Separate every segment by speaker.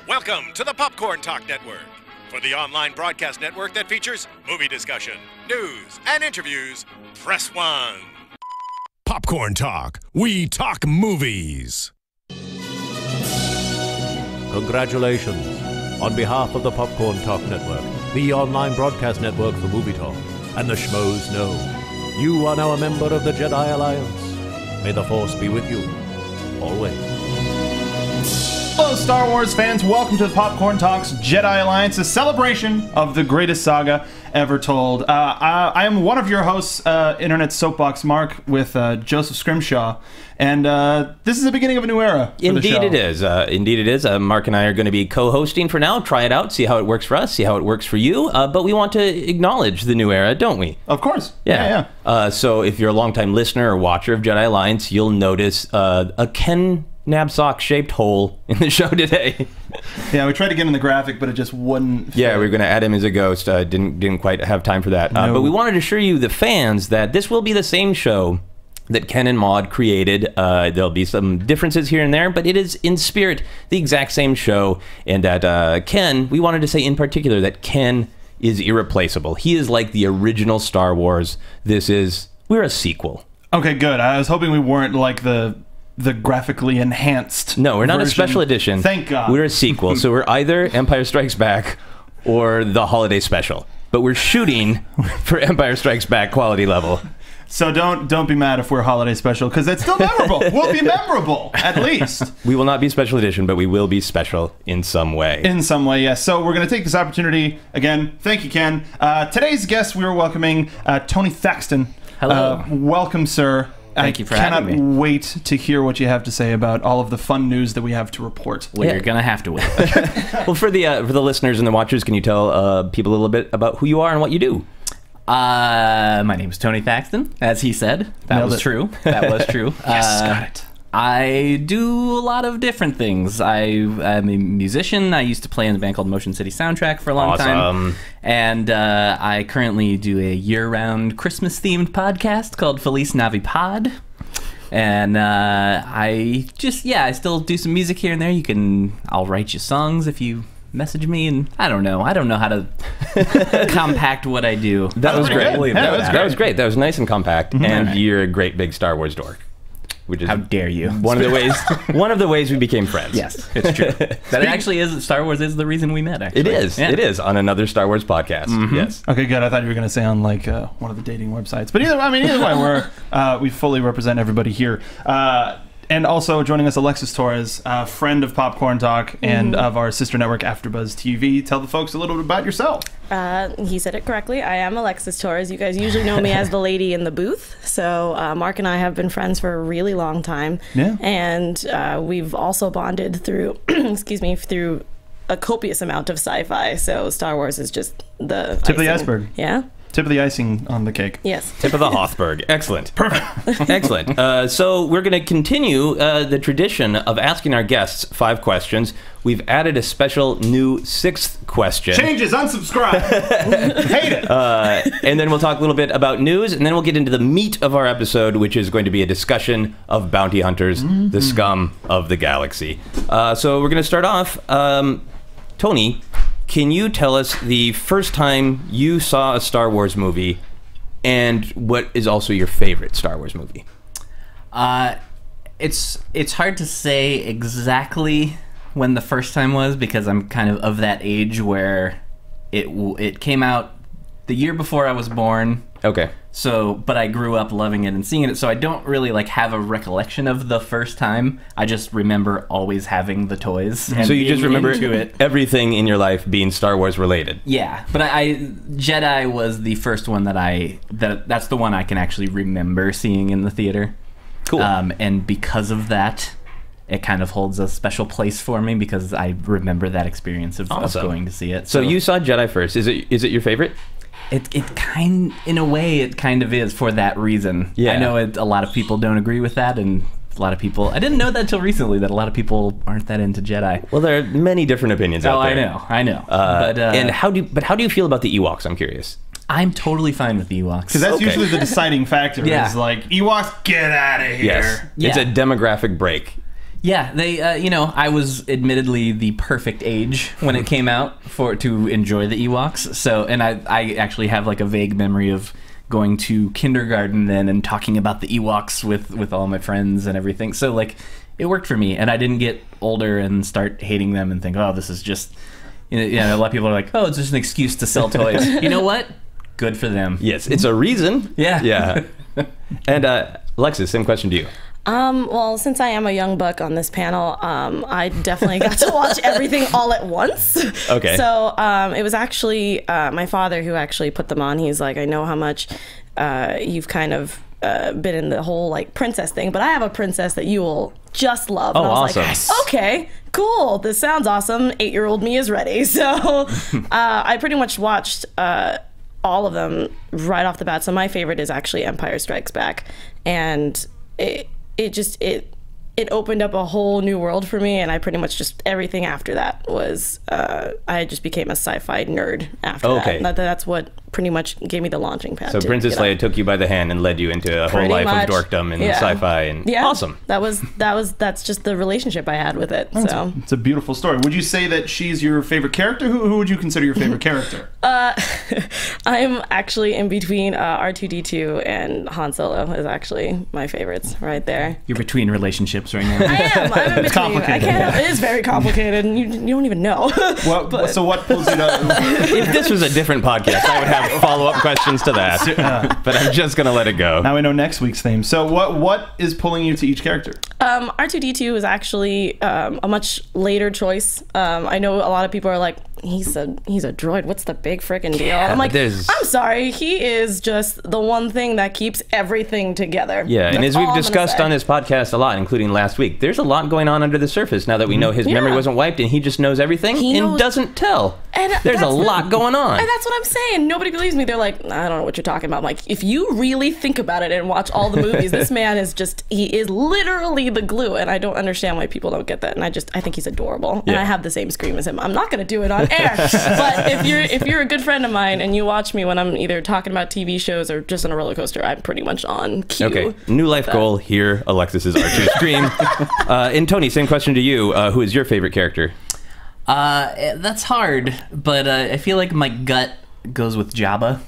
Speaker 1: Welcome to the Popcorn Talk Network. For the online broadcast network that features movie discussion, news, and interviews, press 1. Popcorn Talk. We talk movies.
Speaker 2: Congratulations. On behalf of the Popcorn Talk Network, the online broadcast network for movie talk, and the Schmoes know, you are now a member of the Jedi Alliance. May the Force be with you. Always.
Speaker 3: Hello, Star Wars fans. Welcome to the Popcorn Talks Jedi Alliance, a celebration of the greatest saga ever told. I am one of your hosts, Internet Soapbox Mark, with Joseph Scrimshaw, and this is the beginning of a new era for the show.
Speaker 4: Indeed it is. Indeed it is. Mark and I are going to be co-hosting for now. Try it out, see how it works for us, see how it works for you. But we want to acknowledge the new era, don't we?
Speaker 3: Of course.
Speaker 4: Yeah. So if you're a longtime listener or watcher of Jedi Alliance, you'll notice a Ken knapsack-shaped hole in the show today.
Speaker 3: Yeah, we tried to get in the graphic, but it just wouldn't fit.
Speaker 4: Yeah, we were going to add him as a ghost. Didn't quite have time for that.
Speaker 3: No.
Speaker 4: But we wanted to assure you, the fans, that this will be the same show that Ken and Maude created. There'll be some differences here and there, but it is in spirit the exact same show. And that Ken, we wanted to say in particular that Ken is irreplaceable. He is like the original Star Wars. We're a sequel.
Speaker 3: Okay, good. I was hoping we weren't like the graphically enhanced
Speaker 4: No, we're not
Speaker 3: version.
Speaker 4: a special edition.
Speaker 3: Thank God.
Speaker 4: We're a sequel, so we're either Empire Strikes Back or the Holiday Special. But we're shooting for Empire Strikes Back quality level.
Speaker 3: So don't be mad if we're holiday special, because it's still memorable. We'll be memorable, at least.
Speaker 4: We will not be special edition, but we will be special in some way.
Speaker 3: In some way, yes. So we're going to take this opportunity, again, thank you, Ken. Today's guest, we are welcoming Tony Thaxton.
Speaker 5: Hello.
Speaker 3: Welcome, sir.
Speaker 5: Thank you for having me.
Speaker 3: I cannot wait to hear what you have to say about all of the fun news that we have to report.
Speaker 5: Well, you're gonna have to wait.
Speaker 4: Well, for the listeners and the watchers, can you tell people a little bit about who you are and what you do?
Speaker 5: My name's Tony Thaxton, as he said. That was true. That was true.
Speaker 3: Yes, got it.
Speaker 5: I do a lot of different things. I'm a musician. I used to play in a band called Motion City Soundtrack for a long time. And I currently do a year-round Christmas-themed podcast called Feliz Navi Pod. And I still do some music here and there. I'll write you songs if you message me, and I don't know how to compact what I do.
Speaker 4: That was great.
Speaker 3: That was great.
Speaker 4: That was nice and compact. And you're a great big Star Wars dork. Which is
Speaker 5: How dare you?
Speaker 4: One of the ways we became friends.
Speaker 5: Yes, it's true. That actually is, Star Wars is the reason we met, actually.
Speaker 4: It is.
Speaker 5: Yeah.
Speaker 4: It is on another Star Wars podcast. Yes.
Speaker 3: Okay, good. I thought you were going to say on like one of the dating websites. But either way, we fully represent everybody here. And also joining us, Alexis Torres, friend of Popcorn Talk and of our sister network, AfterBuzz TV. Tell the folks a little bit about yourself.
Speaker 6: He said it correctly. I am Alexis Torres. You guys usually know me as the lady in the booth. So Mark and I have been friends for a really long time. Yeah. And we've also bonded through, through a copious amount of sci-fi. So Star Wars is just the
Speaker 3: tip of the iceberg.
Speaker 6: Yeah.
Speaker 3: Tip of the icing on the cake.
Speaker 6: Yes.
Speaker 4: Tip of the Hothberg. Excellent. Perfect. Excellent. So we're going to continue the tradition of asking our guests 5 questions. We've added a special new 6th question.
Speaker 3: Changes, unsubscribe. Hate it.
Speaker 4: And then we'll talk a little bit about news, and then we'll get into the meat of our episode, which is going to be a discussion of bounty hunters, the scum of the galaxy. So we're going to start off. Tony, can you tell us the first time you saw a Star Wars movie, and what is also your favorite Star Wars movie?
Speaker 5: It's hard to say exactly when the first time was, because I'm kind of that age where it came out the year before I was born.
Speaker 4: Okay.
Speaker 5: So, but I grew up loving it and seeing it, so I don't really have a recollection of the first time. I just remember always having the toys. And
Speaker 4: so you just remember
Speaker 5: it.
Speaker 4: Everything in your life being Star Wars related.
Speaker 5: Yeah, but Jedi was the first one that's the one I can actually remember seeing in the theater.
Speaker 4: Cool.
Speaker 5: And because of that, it kind of holds a special place for me, because I remember that experience of going to see it.
Speaker 4: So you saw Jedi first. Is it your favorite?
Speaker 5: In a way, it kind of is for that reason. Yeah. I know a lot of people don't agree with that, and a lot of people... I didn't know that until recently, that a lot of people aren't that into Jedi.
Speaker 4: Well, there are many different opinions out there.
Speaker 5: I know.
Speaker 4: And how do you feel about the Ewoks? I'm curious.
Speaker 5: I'm totally fine with the Ewoks.
Speaker 3: Because that's usually the deciding factor. Is like, Ewoks, get out of here.
Speaker 4: Yes. Yeah. It's a demographic break.
Speaker 5: Yeah, they, I was admittedly the perfect age when it came out to enjoy the Ewoks. So, and I actually have like a vague memory of going to kindergarten then and talking about the Ewoks with all my friends and everything. So, like, it worked for me, and I didn't get older and start hating them and think, oh, this is just, a lot of people are like, oh, it's just an excuse to sell toys. You know what? Good for them.
Speaker 4: Yes, it's a reason.
Speaker 5: Yeah.
Speaker 4: Yeah. And Alexis, same question to you.
Speaker 6: Well, since I am a young buck on this panel, I definitely got to watch everything all at once.
Speaker 4: Okay.
Speaker 6: So it was actually my father who actually put them on. He's like, I know how much you've kind of been in the whole like princess thing, but I have a princess that you will just love.
Speaker 4: Oh,
Speaker 6: and I was
Speaker 4: awesome.
Speaker 6: like, okay, cool. This sounds awesome. 8-year-old me is ready. So I pretty much watched all of them right off the bat. So my favorite is actually Empire Strikes Back. And it opened up a whole new world for me, and I pretty much just everything after that was I just became a sci-fi nerd after that. That's what pretty much gave me the launching pad.
Speaker 4: So Princess Leia took you by the hand and led you into a whole life of dorkdom and sci-fi, and awesome.
Speaker 6: That's just the relationship I had with it. So
Speaker 3: it's a beautiful story. Would you say that she's your favorite character? Who would you consider your favorite character?
Speaker 6: I'm actually in between R2-D2 and Han Solo is actually my favorites right there.
Speaker 5: You're between relationships right now.
Speaker 6: I'm in between.
Speaker 3: It's complicated.
Speaker 6: It is very complicated, and you don't even know.
Speaker 3: So what pulls you to...
Speaker 4: If this was a different podcast, I would have follow-up questions to that. But I'm just going to let it go.
Speaker 3: Now we know next week's theme. So what is pulling you to each character?
Speaker 6: R2-D2 is actually a much later choice. I know a lot of people are like, he's a droid. What's the big freaking deal?
Speaker 4: Yeah,
Speaker 6: I'm like, I'm sorry. He is just the one thing that keeps everything together.
Speaker 4: Yeah, and as we've discussed on this podcast a lot, including last week, there's a lot going on under the surface now that we know his memory wasn't wiped and he just knows everything and doesn't tell. And there's a lot going on.
Speaker 6: And that's what I'm saying. Nobody believes me. They're like, I don't know what you're talking about. I'm like, if you really think about it and watch all the movies, this man is he is literally the glue, and I don't understand why people don't get that. And I think he's adorable. And I have the same scream as him. I'm not going to do it on air. But if you're a good friend of mine and you watch me when I'm either talking about TV shows or just on a roller coaster, I'm pretty much on cue.
Speaker 4: Okay, new life goal here. Alexis's R2 scream. And Tony, same question to you. Who is your favorite character?
Speaker 5: That's hard, but I feel like my gut goes with Jabba.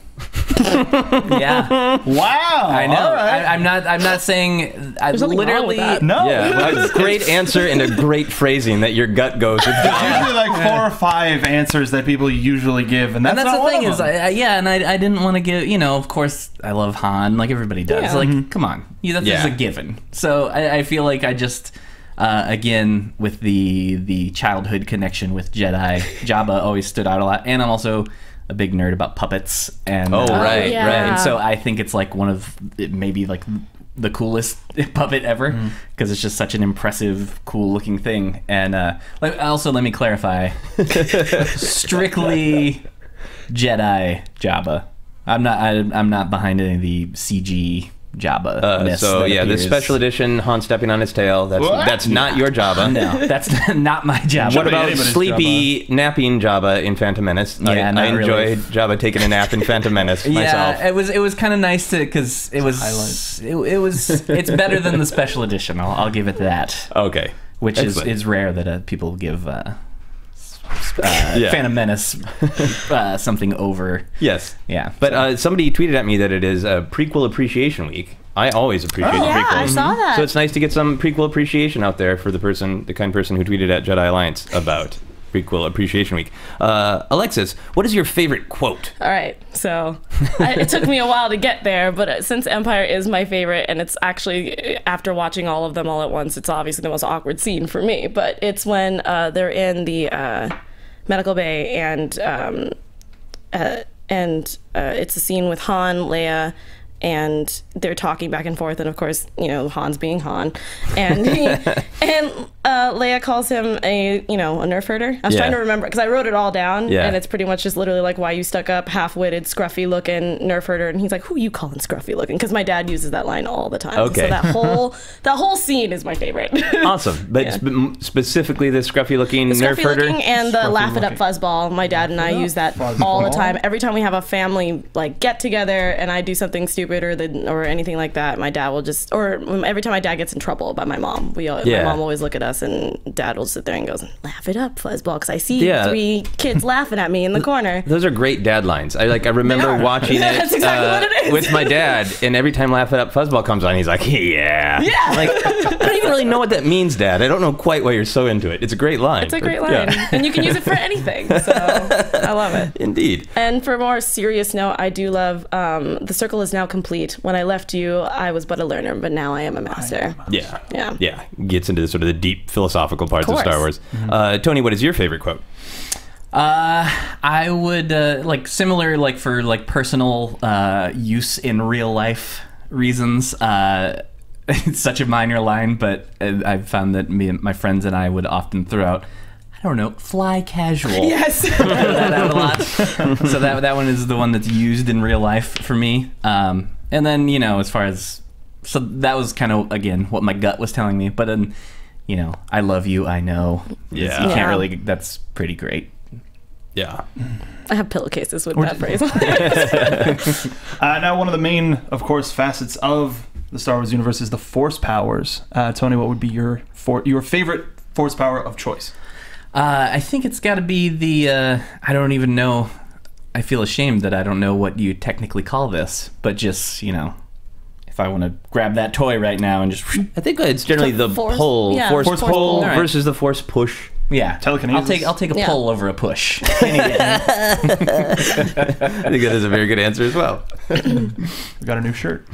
Speaker 5: Yeah.
Speaker 3: Wow.
Speaker 5: I know.
Speaker 3: Right.
Speaker 5: I'm not saying. I literally.
Speaker 3: No.
Speaker 4: Yeah. Well, great answer and a great phrasing that your gut goes with.
Speaker 3: There's usually like 4 or 5 answers that people usually give, and that's not
Speaker 5: the
Speaker 3: one
Speaker 5: thing
Speaker 3: of
Speaker 5: is,
Speaker 3: them.
Speaker 5: and I didn't want to give. Of course, I love Han, like everybody does.
Speaker 6: Yeah.
Speaker 5: Like, come on, that's just a given. So I feel like I just. Again, with the childhood connection with Jedi, Jabba always stood out a lot, and I'm also a big nerd about puppets. And
Speaker 4: right.
Speaker 5: And so I think it's like one of maybe like the coolest puppet ever because it's just such an impressive, cool-looking thing. And also, let me clarify, strictly Jedi Jabba. I'm not behind any of the CG. Jabba.
Speaker 4: So yeah, the special edition Han stepping on his tail. That's not your Jabba.
Speaker 5: No, that's not my Jabba.
Speaker 4: What about sleepy napping Jabba in Phantom Menace?
Speaker 5: Yeah,
Speaker 4: I enjoyed Jabba taking a nap in Phantom Menace myself.
Speaker 5: Yeah, it was kind of nice because it's better than the special edition. I'll give it that.
Speaker 4: Okay,
Speaker 5: which is rare that people give. Phantom Menace something over.
Speaker 4: Yes.
Speaker 5: Yeah.
Speaker 4: But somebody tweeted at me that it is a prequel appreciation week. I always appreciate prequels.
Speaker 6: Yeah, I saw that.
Speaker 4: So it's nice to get some prequel appreciation out there for the kind of person who tweeted at Jedi Alliance about prequel appreciation week. Alexis, what is your favorite quote?
Speaker 6: All right, so it took me a while to get there, but since Empire is my favorite, and it's actually, after watching all of them all at once, it's obviously the most awkward scene for me, but it's when they're in the medical bay, and it's a scene with Han, Leia, and they're talking back and forth, and of course, Han's being Han, and Leia calls him a nerf herder. I was trying to remember because I wrote it all down, and it's pretty much just literally like, why you stuck up, half-witted, scruffy-looking nerf herder, and he's like, who you calling scruffy-looking? Because my dad uses that line all the time.
Speaker 4: Okay.
Speaker 6: So that whole scene is my favorite.
Speaker 4: Awesome, but specifically the scruffy-looking nerf herder
Speaker 6: and the laugh it up fuzzball. My dad and I use that all the time. Every time we have a family like get together, and I do something stupid. vibrator or anything like that, my dad will just, or every time my dad gets in trouble by my mom, my mom will always look at us, and Dad will sit there and goes, "Laugh it up, fuzzball," because I see 3 kids laughing at me in the corner.
Speaker 4: Those are great dad lines. I remember watching it
Speaker 6: That's exactly what it is.
Speaker 4: with my dad, and every time "Laugh It Up" fuzzball comes on, he's like, "Yeah." Like, I don't even really know what that means, Dad. I don't know quite why you're so into it. It's a great line.
Speaker 6: It's a great line, and you can use it for anything. So I love it.
Speaker 4: Indeed.
Speaker 6: And for a more serious note, I do love "The circle is now complete. When I left you, I was but a learner, but now I am a master."
Speaker 4: Yeah. Gets into sort of the deep philosophical parts of Star Wars. Tony, what is your favorite quote?
Speaker 5: I would like similar, like for like personal use in real life reasons. It's such a minor line, but I've found that me and my friends and I would often throw out, I don't know, "fly casual."
Speaker 6: Yes.
Speaker 5: I throw that out a lot. So that one is the one that's used in real life for me. And then, you know, as far as, so that was kind of, again, what my gut was telling me. But then, you know, "I love you, I know." You can't really, that's pretty great.
Speaker 4: Yeah.
Speaker 6: I have pillowcases with that phrase.
Speaker 3: Now, one of the main, of course, facets of the Star Wars universe is the Force powers. Tony, what would be your favorite Force power of choice?
Speaker 5: I think it's got to be the, I don't even know, I feel ashamed that I don't know what you technically call this, but just, you know, if I want to grab that toy right now and just...
Speaker 4: I think it's generally the pull.
Speaker 6: Yeah,
Speaker 4: force pull
Speaker 5: Right.
Speaker 4: versus the force push.
Speaker 5: Yeah,
Speaker 3: telekinesis.
Speaker 5: I'll take a pull over a push.
Speaker 4: I think that is a very good answer as well.
Speaker 3: We got a new shirt.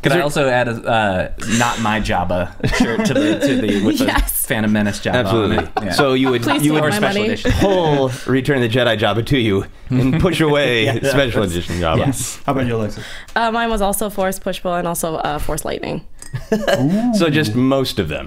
Speaker 5: Could I also add a "not my Jabba" shirt to the with the Phantom Menace Jabba?
Speaker 4: Absolutely.
Speaker 5: On it? Yeah.
Speaker 4: So you would
Speaker 6: my
Speaker 5: special
Speaker 6: money.
Speaker 5: edition.
Speaker 4: pull Return of the Jedi Jabba to you and push away special edition Jabba.
Speaker 5: Yes.
Speaker 3: How about you, Alexis?
Speaker 6: Mine was also Force push pull and also Force lightning.
Speaker 4: So just most of them.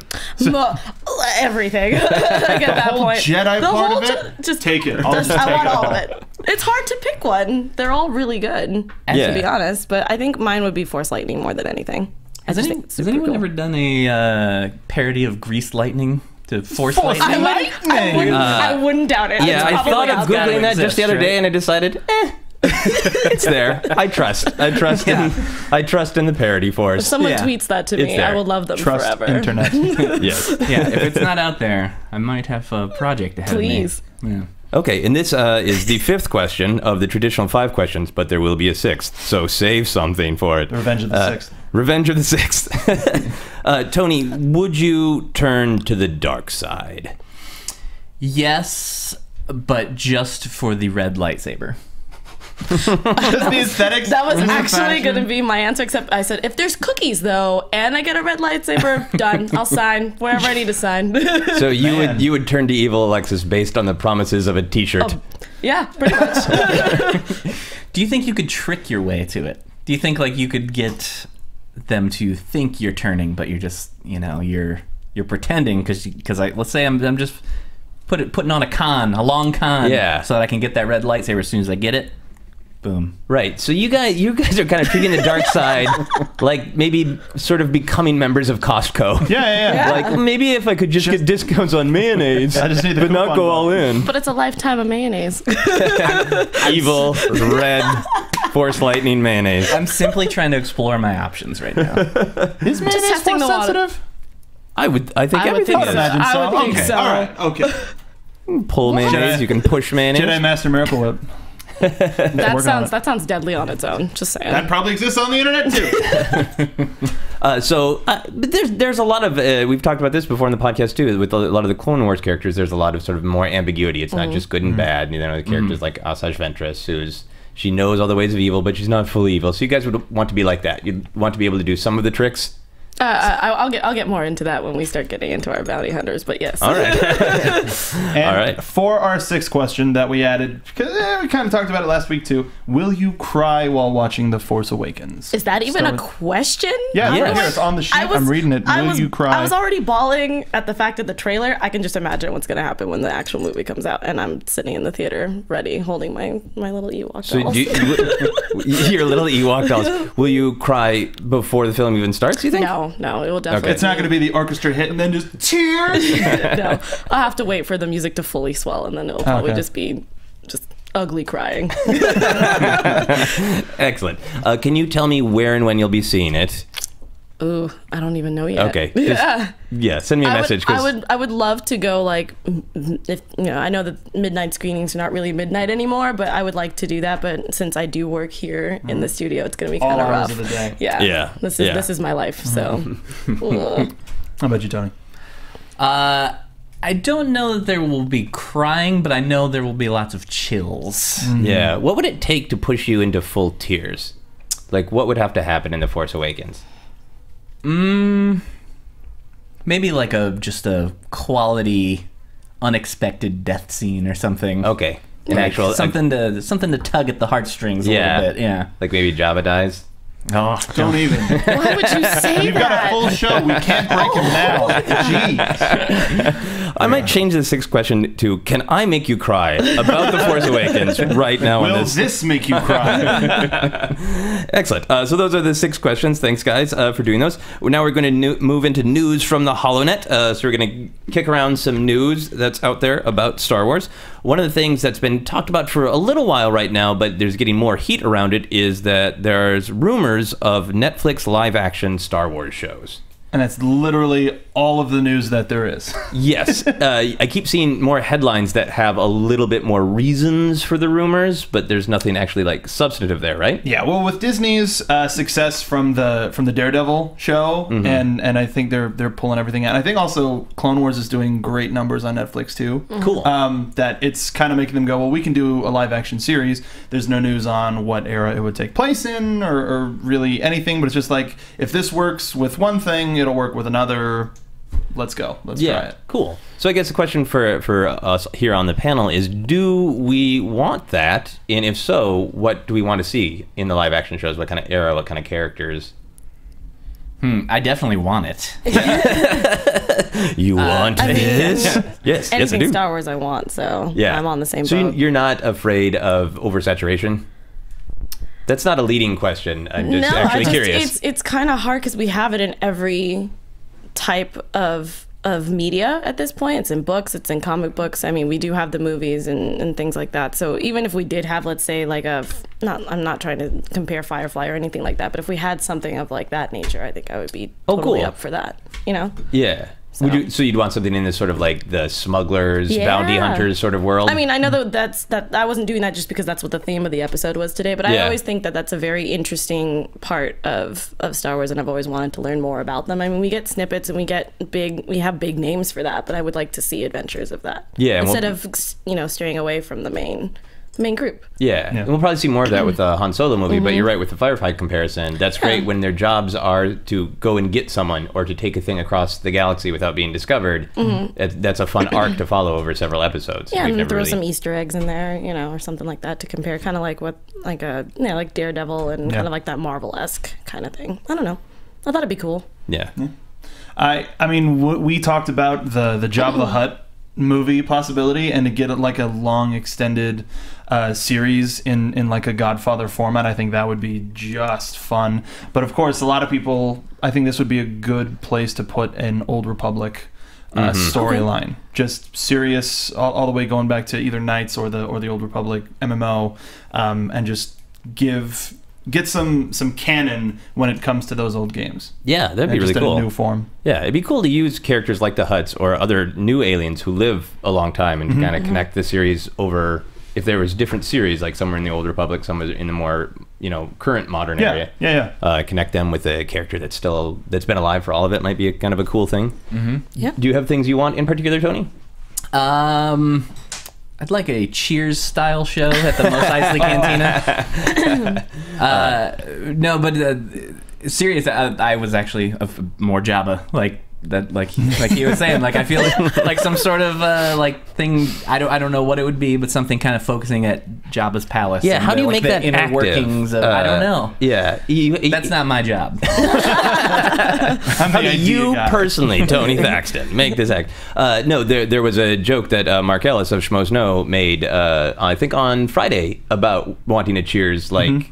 Speaker 6: Everything. Like at that
Speaker 3: whole
Speaker 6: point,
Speaker 3: Jedi
Speaker 6: the
Speaker 3: part
Speaker 6: whole
Speaker 3: of it?
Speaker 6: just
Speaker 3: Take it.
Speaker 6: I want all of it. It's hard to pick one. They're all really good, to be honest. But I think mine would be Force lightning more than anything.
Speaker 5: Has anyone ever done a parody of Greased Lightning to Force Lightning?
Speaker 6: I wouldn't doubt it.
Speaker 4: Yeah,
Speaker 6: It's
Speaker 4: I thought of
Speaker 6: probably out there.
Speaker 4: Googling that just the other day, and I decided, it's there. I trust in the parody force.
Speaker 6: If someone tweets that to
Speaker 4: It's
Speaker 6: me,
Speaker 4: there.
Speaker 6: I will love them
Speaker 3: Trust
Speaker 6: forever.
Speaker 3: internet.
Speaker 4: Yes.
Speaker 5: Yeah, if it's not out there, I might have a project ahead
Speaker 6: Please.
Speaker 5: of me. Yeah.
Speaker 4: Okay, and this is the 5th question of the traditional 5 questions, but there will be a 6th, so save something for it.
Speaker 3: Revenge of the 6th.
Speaker 4: Revenge of the 6th. Tony, would you turn to the dark side?
Speaker 5: Yes, but just for the red lightsaber.
Speaker 3: Just the aesthetics.
Speaker 6: That was actually going to be my answer, except I said, if there's cookies, though, and I get a red lightsaber, done. I'll sign wherever I need to sign.
Speaker 4: So you would turn to evil Alexis based on the promises of a t-shirt.
Speaker 6: Yeah, pretty much.
Speaker 5: Do you think you could trick your way to it? Do you think, like, you could get them to think you're turning, but you're just, you know, you're pretending because let's say I'm just putting on a long con, so that I can get that red lightsaber as soon as I get it. Boom.
Speaker 4: Right. So you guys are kind of treating the dark side like maybe sort of becoming members of Costco.
Speaker 3: Yeah.
Speaker 4: Like maybe if I could just get discounts on mayonnaise,
Speaker 3: I just need the
Speaker 4: but not
Speaker 3: coupon
Speaker 4: go all in.
Speaker 6: But it's a lifetime of mayonnaise.
Speaker 4: Evil red Force lightning mayonnaise.
Speaker 5: I'm simply trying to explore my options right now.
Speaker 3: Is mayonnaise
Speaker 6: testing
Speaker 3: force
Speaker 6: the water.
Speaker 3: sensitive?
Speaker 4: I think everything
Speaker 3: I
Speaker 4: is.
Speaker 3: imagine so.
Speaker 6: I would think
Speaker 3: Okay.
Speaker 6: so.
Speaker 3: All right. Okay.
Speaker 4: Pull mayonnaise. You can push mayonnaise.
Speaker 3: Jedi Master Miracle Whip.
Speaker 6: That sounds deadly on its own. Just saying.
Speaker 3: That probably exists on the internet too.
Speaker 4: But there's a lot of we've talked about this before in the podcast too. With a lot of the Clone Wars characters, there's a lot of sort of more ambiguity. It's not just good and bad. You know, the characters like Asajj Ventress, she knows all the ways of evil, but she's not fully evil. So you guys would want to be like that. You'd want to be able to do some of the tricks.
Speaker 6: I'll get more into that when we start getting into our bounty hunters. But yes.
Speaker 4: All right.
Speaker 3: And
Speaker 4: All right.
Speaker 3: for our 6th question that we added, because we kind of talked about it last week too. Will you cry while watching The Force Awakens?
Speaker 6: Is that even a question?
Speaker 3: Yeah,
Speaker 4: Yes.
Speaker 3: right here. It's on the sheet. I'm reading it. Will you cry?
Speaker 6: I was already bawling at the fact of the trailer. I can just imagine what's going to happen when the actual movie comes out, and I'm sitting in the theater ready, holding my little Ewok
Speaker 4: So
Speaker 6: dolls.
Speaker 4: your little Ewok dolls. Will you cry before the film even starts? You think?
Speaker 6: No, it will definitely.
Speaker 3: It's not going to be the orchestra hit and then just tears.
Speaker 6: No, I'll have to wait for the music to fully swell, and then it'll probably just be ugly crying.
Speaker 4: Excellent. Can you tell me where and when you'll be seeing it?
Speaker 6: Ooh, I don't even know yet.
Speaker 4: Okay.
Speaker 6: Yeah.
Speaker 4: Send me a message.
Speaker 6: I would love to go, like, if I know that midnight screenings are not really midnight anymore, but I would like to do that. But since I do work here in the studio, it's going to be kind of rough.
Speaker 3: All hours of the day.
Speaker 6: Yeah. This is my life. So.
Speaker 3: How about you, Tony?
Speaker 5: I don't know that there will be crying, but I know there will be lots of chills.
Speaker 4: Yeah. What would it take to push you into full tears? Like, what would have to happen in The Force Awakens?
Speaker 5: Maybe like just a quality, unexpected death scene or something.
Speaker 4: Okay. An actual
Speaker 5: something to tug at the heartstrings a little bit. Yeah.
Speaker 4: Like maybe Jabba dies.
Speaker 3: Oh, don't even.
Speaker 6: Why would you say
Speaker 3: You've
Speaker 6: that?
Speaker 3: got a full show. We can't break him now. Jeez.
Speaker 4: I might change the sixth question to, can I make you cry about The Force Awakens right now?
Speaker 3: Will this make you cry?
Speaker 4: Excellent. So those are the 6 questions. Thanks, guys, for doing those. Now we're going to move into news from the HoloNet. So we're going to kick around some news that's out there about Star Wars. One of the things that's been talked about for a little while right now, but there's getting more heat around it, is that there's rumors of Netflix live-action Star Wars shows.
Speaker 3: And that's literally all of the news that there is.
Speaker 4: Yes. I keep seeing more headlines that have a little bit more reasons for the rumors, but there's nothing actually like substantive there, right?
Speaker 3: Yeah, well, with Disney's success from the Daredevil show, and I think they're pulling everything out. I think also Clone Wars is doing great numbers on Netflix too.
Speaker 4: Cool.
Speaker 3: That it's kind of making them go, well, we can do a live action series. There's no news on what era it would take place in or really anything, but it's just like, if this works with one thing, it'll work with another. Let's go. Let's try it.
Speaker 4: Cool. So I guess the question for us here on the panel is, do we want that? And if so, what do we want to see in the live action shows? What kind of era, what kind of characters?
Speaker 5: I definitely want it.
Speaker 4: You want this? Yes, I
Speaker 6: Anything
Speaker 4: do.
Speaker 6: Star Wars I want, so I'm on the same boat.
Speaker 4: So you're not afraid of oversaturation? That's not a leading question. I'm just actually curious.
Speaker 6: It's kind of hard because we have it in every type of media at this point. It's in books, it's in comic books. I mean, we do have the movies and things like that. So even if we did have, let's say, like I'm not trying to compare Firefly or anything like that, but if we had something of like that nature, I think I would be totally up for that. You know?
Speaker 4: Yeah. So you'd want something in this sort of like the smugglers, bounty hunters sort of world?
Speaker 6: I mean, I know that I wasn't doing that just because that's what the theme of the episode was today, but I always think that that's a very interesting part of Star Wars, and I've always wanted to learn more about them. I mean, we get snippets and we have big names for that, but I would like to see adventures of that. Yeah. Instead of, straying away from the main group.
Speaker 4: Yeah. And we'll probably see more of that with the Han Solo movie, but you're right with the Firefly comparison. That's great when their jobs are to go and get someone or to take a thing across the galaxy without being discovered. That's a fun arc to follow over several episodes.
Speaker 6: Yeah, and throw some Easter eggs in there, or something like that to compare, kind of like what, like Daredevil and kind of like that Marvel-esque kind of thing. I don't know. I thought it'd be cool.
Speaker 4: Yeah.
Speaker 3: I mean, we talked about the Jabba the Hutt movie possibility, and to get like a long extended series in like a Godfather format, I think that would be just fun. But of course, a lot of people, I think this would be a good place to put an Old Republic storyline, just serious all the way going back to either Knights or the Old Republic MMO, and just get some canon when it comes to those old games.
Speaker 4: Yeah, that'd be really cool.
Speaker 3: In a new form.
Speaker 4: Yeah, it'd be cool to use characters like the Hutts or other new aliens who live a long time and kind of connect the series over. If there was different series, like somewhere in the Old Republic, somewhere in the more current modern area, connect them with a character that's been alive for all of it might be kind of a cool thing.
Speaker 6: Yeah.
Speaker 4: Do you have things you want in particular, Tony?
Speaker 5: I'd like a Cheers style show at the Mos Eisley Cantina. No, but serious. I was actually more Jabba, like that, like he was saying. Like I feel like some sort of thing. I don't know what it would be, but something kind of focusing at Jabba's palace.
Speaker 4: Yeah, how do you make
Speaker 5: the
Speaker 4: that
Speaker 5: inner
Speaker 4: active?
Speaker 5: Workings of, I don't know.
Speaker 4: Yeah,
Speaker 5: that's not my job.
Speaker 4: How do you personally, Tony Thaxton, make this act? No, there was a joke that Mark Ellis of Schmoes Know made, I think on Friday, about wanting a Cheers sitcom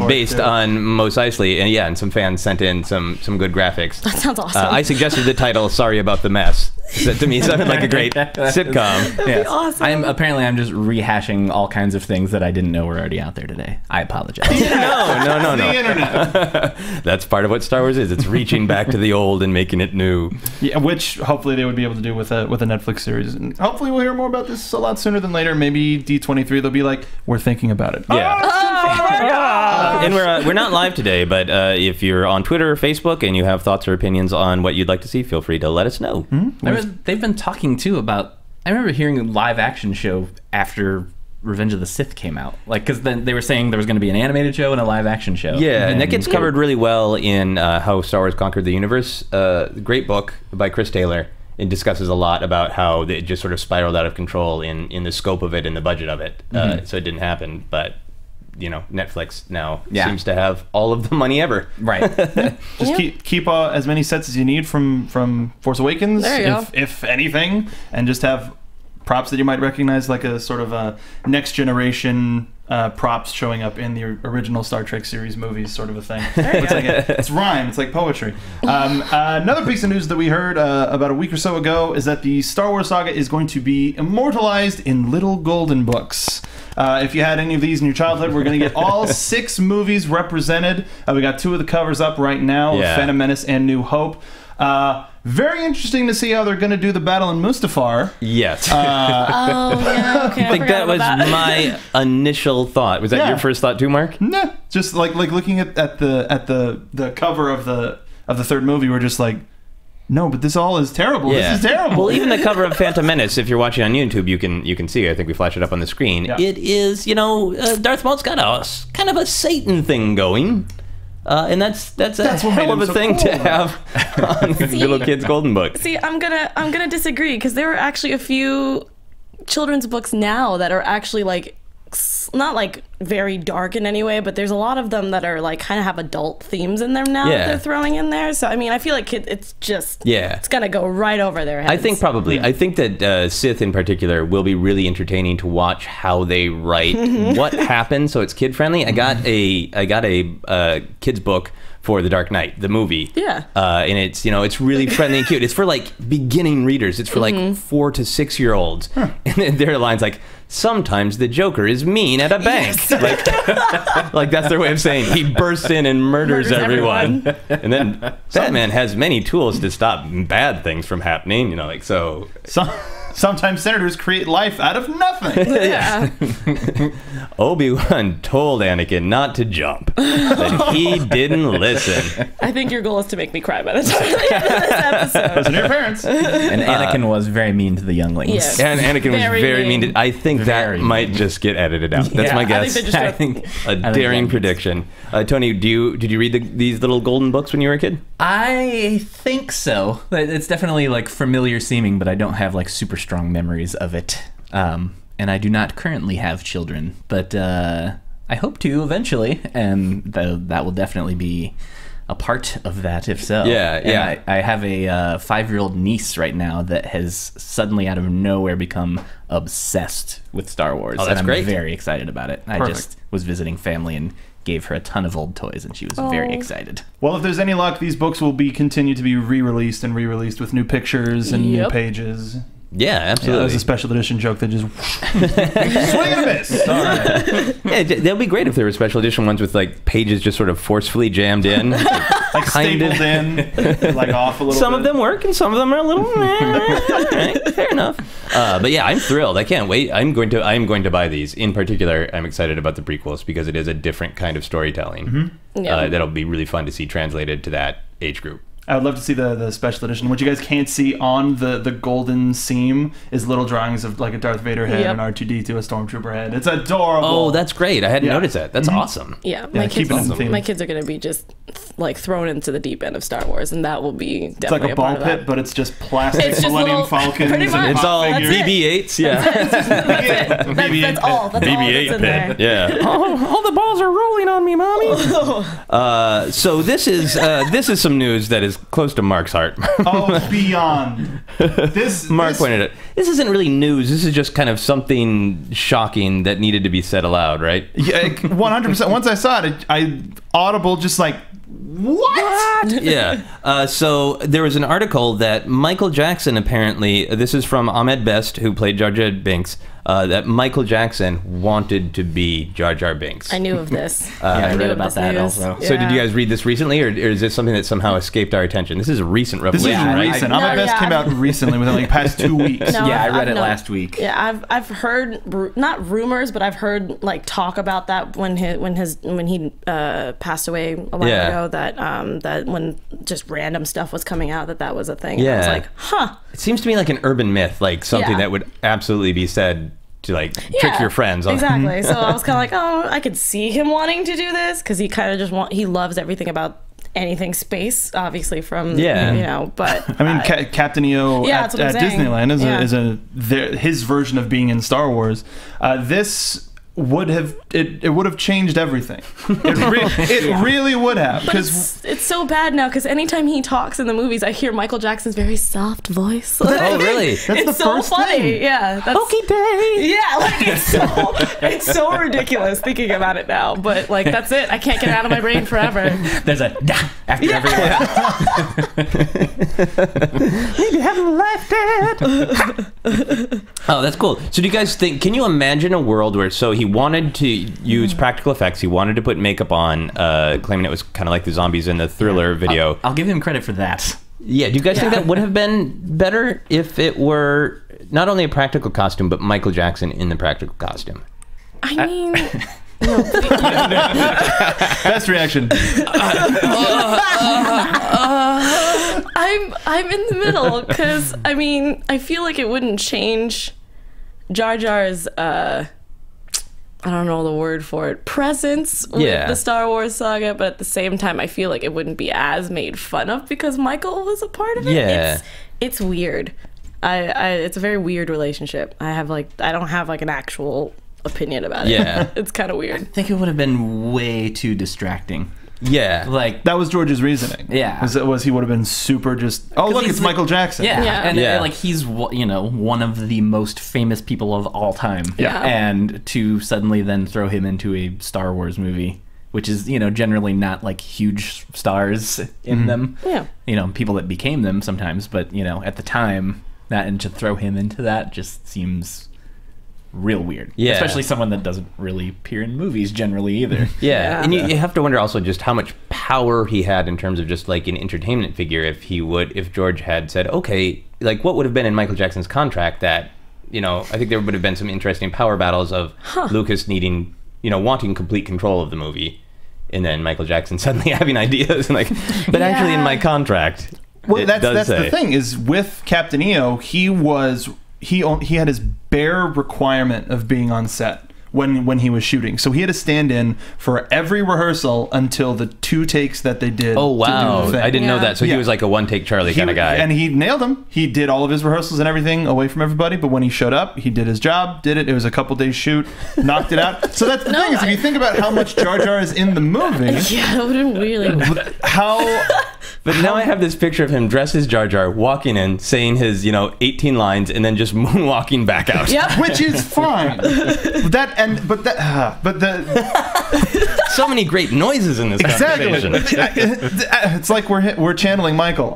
Speaker 4: based on Mos Eisley, and some fans sent in some good graphics.
Speaker 6: That sounds awesome.
Speaker 4: I suggested the title "Sorry About the Mess." That to me sounded like a great sitcom.
Speaker 6: That'd be awesome.
Speaker 5: I'm just rehashing all kinds of things that I didn't know were already out there today. I apologize.
Speaker 4: No.
Speaker 3: The internet.
Speaker 4: That's part of what Star Wars is. It's reaching back to the old and making it new.
Speaker 3: Yeah, which hopefully they would be able to do with a Netflix series. And hopefully we'll hear more about this a lot sooner than later. Maybe D23 they'll be like, we're thinking about it.
Speaker 4: Yeah. And we're not live today, but if you're on Twitter or Facebook and you have thoughts or opinions on what you'd like to see, feel free to let us know.
Speaker 5: They've been talking too about. I remember hearing a live action show after Revenge of the Sith came out, like, because then they were saying there was going to be an animated show and a live action show.
Speaker 4: Yeah, and that gets covered really well in How Star Wars Conquered the Universe. Great book by Chris Taylor. It discusses a lot about how it just sort of spiraled out of control in the scope of it and the budget of it. So it didn't happen, but Netflix now seems to have all of the money ever.
Speaker 5: Right.
Speaker 3: Just keep as many sets as you need from Force Awakens, if anything, and just have props that you might recognize, like a sort of a next generation props showing up in the original Star Trek series movies, sort of a thing. It's rhyme. It's like poetry. Another piece of news that we heard about a week or so ago is that the Star Wars saga is going to be immortalized in little golden books. If you had any of these in your childhood, we're going to get all 6 movies represented. We got 2 of the covers up right now, Phantom Menace and New Hope. Very interesting to see how they're going to do the battle in Mustafar.
Speaker 4: Yes.
Speaker 6: Okay. I
Speaker 4: think that was my initial thought. Was that your first thought too, Mark?
Speaker 3: Nah, just like looking at the cover of the 3rd movie, we're just like, no, but this all is terrible.
Speaker 4: Yeah.
Speaker 3: This is terrible.
Speaker 4: Well, even the cover of Phantom Menace, if you're watching on YouTube, you can see. I think we flash it up on the screen. Yeah. It is, Darth Maul's got a kind of a Satan thing going. And that's a hell of a thing to have on the little kid's golden book.
Speaker 6: See, I'm gonna disagree, because there are actually a few children's books now that are actually like not like very dark in any way, but there's a lot of them that are like kind of have adult themes in them now that they're throwing in there. So I mean, I feel like it's just it's gonna go right over their heads.
Speaker 4: I think probably. I think that Sith in particular will be really entertaining to watch how they write what happens, so it's kid friendly. I got a kid's book for The Dark Knight, the movie. Yeah. And it's it's really friendly and cute. It's for like beginning readers. It's for like 4 to 6 year olds. And then there are lines like, sometimes the Joker is mean at a bank. Yes. Like that's their way of saying he bursts in and murders everyone. And then Batman has many tools to stop bad things from happening.
Speaker 3: Sometimes senators create life out of nothing.
Speaker 6: Yeah.
Speaker 4: Obi-Wan told Anakin not to jump, but he didn't listen.
Speaker 6: I think your goal is to make me cry by the time of this episode.
Speaker 3: Listen to your parents.
Speaker 5: And Anakin was very mean to the younglings.
Speaker 6: Yes.
Speaker 4: And Anakin was very mean to... I think that might just get edited out. That's my guess.
Speaker 6: I think
Speaker 4: a daring prediction. Tony, did you read these little golden books when you were a kid?
Speaker 5: I think so. It's definitely like familiar seeming, but I don't have like super strong memories of it. And I do not currently have children, but I hope to eventually, and that will definitely be a part of that if so.
Speaker 4: Yeah.
Speaker 5: I have a 5-year-old niece right now that has suddenly out of nowhere become obsessed with Star Wars.
Speaker 4: Oh, that's
Speaker 5: and I'm
Speaker 4: great.
Speaker 5: very excited about it.
Speaker 3: Perfect.
Speaker 5: I just was visiting family and gave her a ton of old toys, and she was very excited.
Speaker 3: Well, if there's any luck, these books will be continue to be re-released with new pictures and new pages.
Speaker 4: Yeah, absolutely.
Speaker 3: That was a special edition joke that just swing and a miss. All right.
Speaker 4: Yeah, that'd be great if there were special edition ones with like pages just sort of forcefully jammed in,
Speaker 3: like stapled in, like off a little.
Speaker 4: Some
Speaker 3: bit.
Speaker 4: of them work, and some of them are a little. Right, fair enough. But yeah, I'm thrilled. I can't wait. I'm going to buy these. In particular, I'm excited about the prequels because it is a different kind of storytelling. That'll be really fun to see translated to that age group.
Speaker 3: I would love to see the special edition. What you guys can't see on the golden seam is little drawings of like a Darth Vader head and R2-D2, a Stormtrooper head. It's adorable.
Speaker 4: Oh, that's great. I hadn't noticed that. That's awesome.
Speaker 6: Yeah, my kids are going to be just like thrown into the deep end of Star Wars, and that will be definitely
Speaker 3: it's like a ball pit, but it's just plastic
Speaker 6: it's
Speaker 3: Millennium Falcons.
Speaker 4: It's all BB-8s. Yeah.
Speaker 6: That's all. That's
Speaker 4: BB-8
Speaker 6: all that's in there.
Speaker 4: Yeah. All the balls are rolling on me, mommy. So this is some news that is close to Mark's heart.
Speaker 3: Oh, beyond.
Speaker 4: Mark pointed it. This isn't really news. This is just kind of something shocking that needed to be said aloud, right?
Speaker 3: Yeah, 100%. Once I saw it, I audible just like, What?
Speaker 4: Yeah. So there was an article that Michael Jackson apparently, this is from Ahmed Best, who played Jar Jar Binks, that Michael Jackson wanted to be Jar Jar Binks.
Speaker 6: I knew of this.
Speaker 5: I read about that also.
Speaker 4: So did you guys read this recently, or is this something that somehow escaped our attention? This is a recent revelation,
Speaker 3: This is
Speaker 4: right?
Speaker 3: recent. Ahmed Best came out recently, within like past 2 weeks.
Speaker 6: No,
Speaker 5: Yeah, I read it
Speaker 6: known-
Speaker 5: last week.
Speaker 6: Yeah, I've heard not rumors, but I've heard like talk about that when he passed away a while ago. That when just random stuff was coming out, that was a thing. And I was like, huh.
Speaker 4: It seems to me like an urban myth, like something that would absolutely be said to like trick your friends.
Speaker 6: Exactly. So I was kind of like, oh, I could see him wanting to do this because he kind of just he loves everything about anything space, obviously from but
Speaker 3: I mean, Captain EO at Disneyland is his version of being in Star Wars. This would have changed everything. It really would have, because
Speaker 6: it's so bad now because anytime he talks in the movies, I hear Michael Jackson's very soft voice.
Speaker 4: Oh, really?
Speaker 3: That's
Speaker 6: it's
Speaker 3: the
Speaker 6: so
Speaker 3: first
Speaker 6: funny.
Speaker 3: thing.
Speaker 6: Yeah. That's,
Speaker 5: Okay, Day.
Speaker 6: yeah, like it's so ridiculous thinking about it now. But like that's it. I can't get it out of my brain forever.
Speaker 5: There's a after every word.
Speaker 3: Maybe having a life, Dad.
Speaker 4: Oh, that's cool. So do you guys think, can you imagine a world where, so he wanted to use practical effects, he wanted to put makeup on, claiming it was kind of like the zombies in the Thriller video.
Speaker 5: I'll give him credit for that.
Speaker 4: Yeah, do you guys think that would have been better if it were not only a practical costume, but Michael Jackson in the practical costume?
Speaker 6: I mean,
Speaker 3: Best reaction.
Speaker 6: I'm in the middle because I mean I feel like it wouldn't change Jar Jar's I don't know the word for it, presence with the Star Wars saga, but at the same time I feel like it wouldn't be as made fun of because Michael was a part of it.
Speaker 4: Yeah.
Speaker 6: It's weird. It's a very weird relationship. I don't have like an actual opinion about it.
Speaker 4: Yeah.
Speaker 6: It's kind of weird.
Speaker 5: I think it would have been way too distracting.
Speaker 4: Yeah.
Speaker 5: Like
Speaker 3: That was George's reasoning.
Speaker 5: Yeah.
Speaker 3: Was he would have been super just, oh, look, it's Michael Jackson.
Speaker 5: Yeah,
Speaker 6: Yeah.
Speaker 5: and
Speaker 4: Yeah.
Speaker 5: like he's one of the most famous people of all time.
Speaker 6: Yeah.
Speaker 5: And to suddenly then throw him into a Star Wars movie, which is generally not like huge stars in them.
Speaker 6: Yeah.
Speaker 5: People that became them sometimes, but at the time, that and to throw him into that just seems real weird.
Speaker 4: Yeah.
Speaker 5: Especially someone that doesn't really appear in movies generally either.
Speaker 4: Yeah, and you have to wonder also just how much power he had in terms of just like an entertainment figure. If George had said, okay, like what would have been in Michael Jackson's contract that, I think there would have been some interesting power battles of Lucas needing, wanting complete control of the movie, and then Michael Jackson suddenly having ideas and like, but actually in my contract.
Speaker 3: Well, that's the thing is with Captain EO, he had his bare requirement of being on set when he was shooting. So he had to stand in for every rehearsal until the 2 takes that they did.
Speaker 4: Oh wow,
Speaker 3: to do the thing.
Speaker 4: I didn't know that. So he
Speaker 3: Yeah.
Speaker 4: was like a one-take Charlie kind of guy.
Speaker 3: And he nailed them. He did all of his rehearsals and everything away from everybody, but when he showed up, he did his job, did it. It was a couple days shoot, knocked it out. So that's the thing is if you think about how much Jar Jar is in the movie,
Speaker 6: Yeah, that would have been really
Speaker 3: how...
Speaker 4: But now I have this picture of him dressed as Jar Jar, walking in, saying his, 18 lines, and then just moonwalking back out.
Speaker 6: Yep.
Speaker 3: which is fine.
Speaker 4: So many great noises in this conversation.
Speaker 3: It's like we're channeling Michael.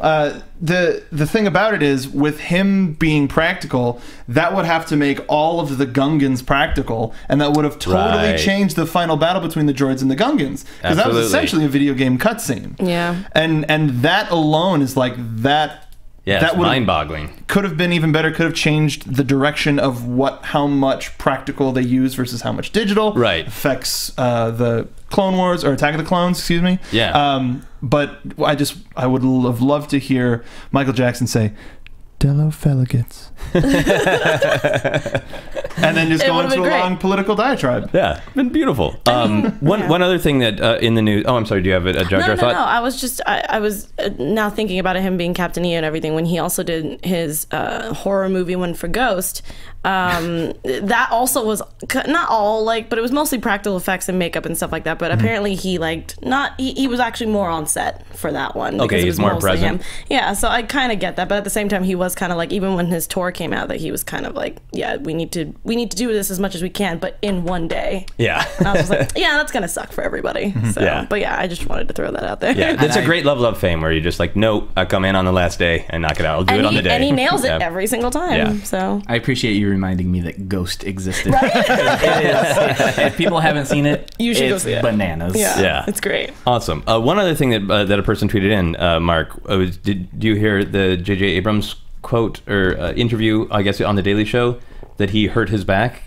Speaker 3: The thing about it is, with him being practical, that would have to make all of the Gungans practical, and that would have totally
Speaker 4: Right.
Speaker 3: changed the final battle between the droids and the Gungans, because that was
Speaker 4: Absolutely.
Speaker 3: essentially a video game cutscene.
Speaker 6: Yeah.
Speaker 3: And that alone is like that.
Speaker 4: Yeah,
Speaker 3: that
Speaker 4: it's
Speaker 3: would've-
Speaker 4: mind-boggling.
Speaker 3: Could have been even better. Could have changed the direction of how much practical they use versus how much digital.
Speaker 4: Right.
Speaker 3: Affects the Clone Wars or Attack of the Clones. Excuse me.
Speaker 4: Yeah.
Speaker 3: But I would have loved to hear Michael Jackson say, "Dello Feligits," and then just
Speaker 6: It
Speaker 3: go
Speaker 6: would've
Speaker 3: into a
Speaker 6: been great.
Speaker 3: long political diatribe.
Speaker 4: Yeah, been beautiful. One other thing that in the news. Oh, I'm sorry. Do you have a Jar Jar
Speaker 6: No.
Speaker 4: thought?
Speaker 6: I was just I was now thinking about him being Captain EO and everything when he also did his horror movie One for Ghost. That also was not all but it was mostly practical effects and makeup and stuff like that. But apparently he he was actually more on set for that one.
Speaker 4: Okay,
Speaker 6: because it
Speaker 4: he's
Speaker 6: was
Speaker 4: more
Speaker 6: mostly
Speaker 4: present.
Speaker 6: him. Yeah, so I kind of get that. But at the same time, he was kind of even when his tour came out, that he was kind of yeah, we need to we need to do this as much as we can, but in one day.
Speaker 4: Yeah.
Speaker 6: And I was just like, yeah, that's gonna suck for everybody. So,
Speaker 4: Yeah.
Speaker 6: but yeah, I just wanted to throw that out there.
Speaker 4: Yeah, that's a great level of fame where you're just like, no, I come in on the last day and knock it out. I'll do it on the day.
Speaker 6: And he nails it every single time.
Speaker 4: Yeah.
Speaker 6: So
Speaker 5: I appreciate you reminding me that Ghost existed.
Speaker 6: Right?
Speaker 5: If people haven't seen it,
Speaker 6: You should go
Speaker 5: it's
Speaker 6: see it.
Speaker 5: bananas.
Speaker 4: Yeah.
Speaker 6: It's great.
Speaker 4: Awesome. One other thing that a person tweeted in, Mark, do you hear the J.J. Abrams quote or interview, I guess, on The Daily Show, that he hurt his back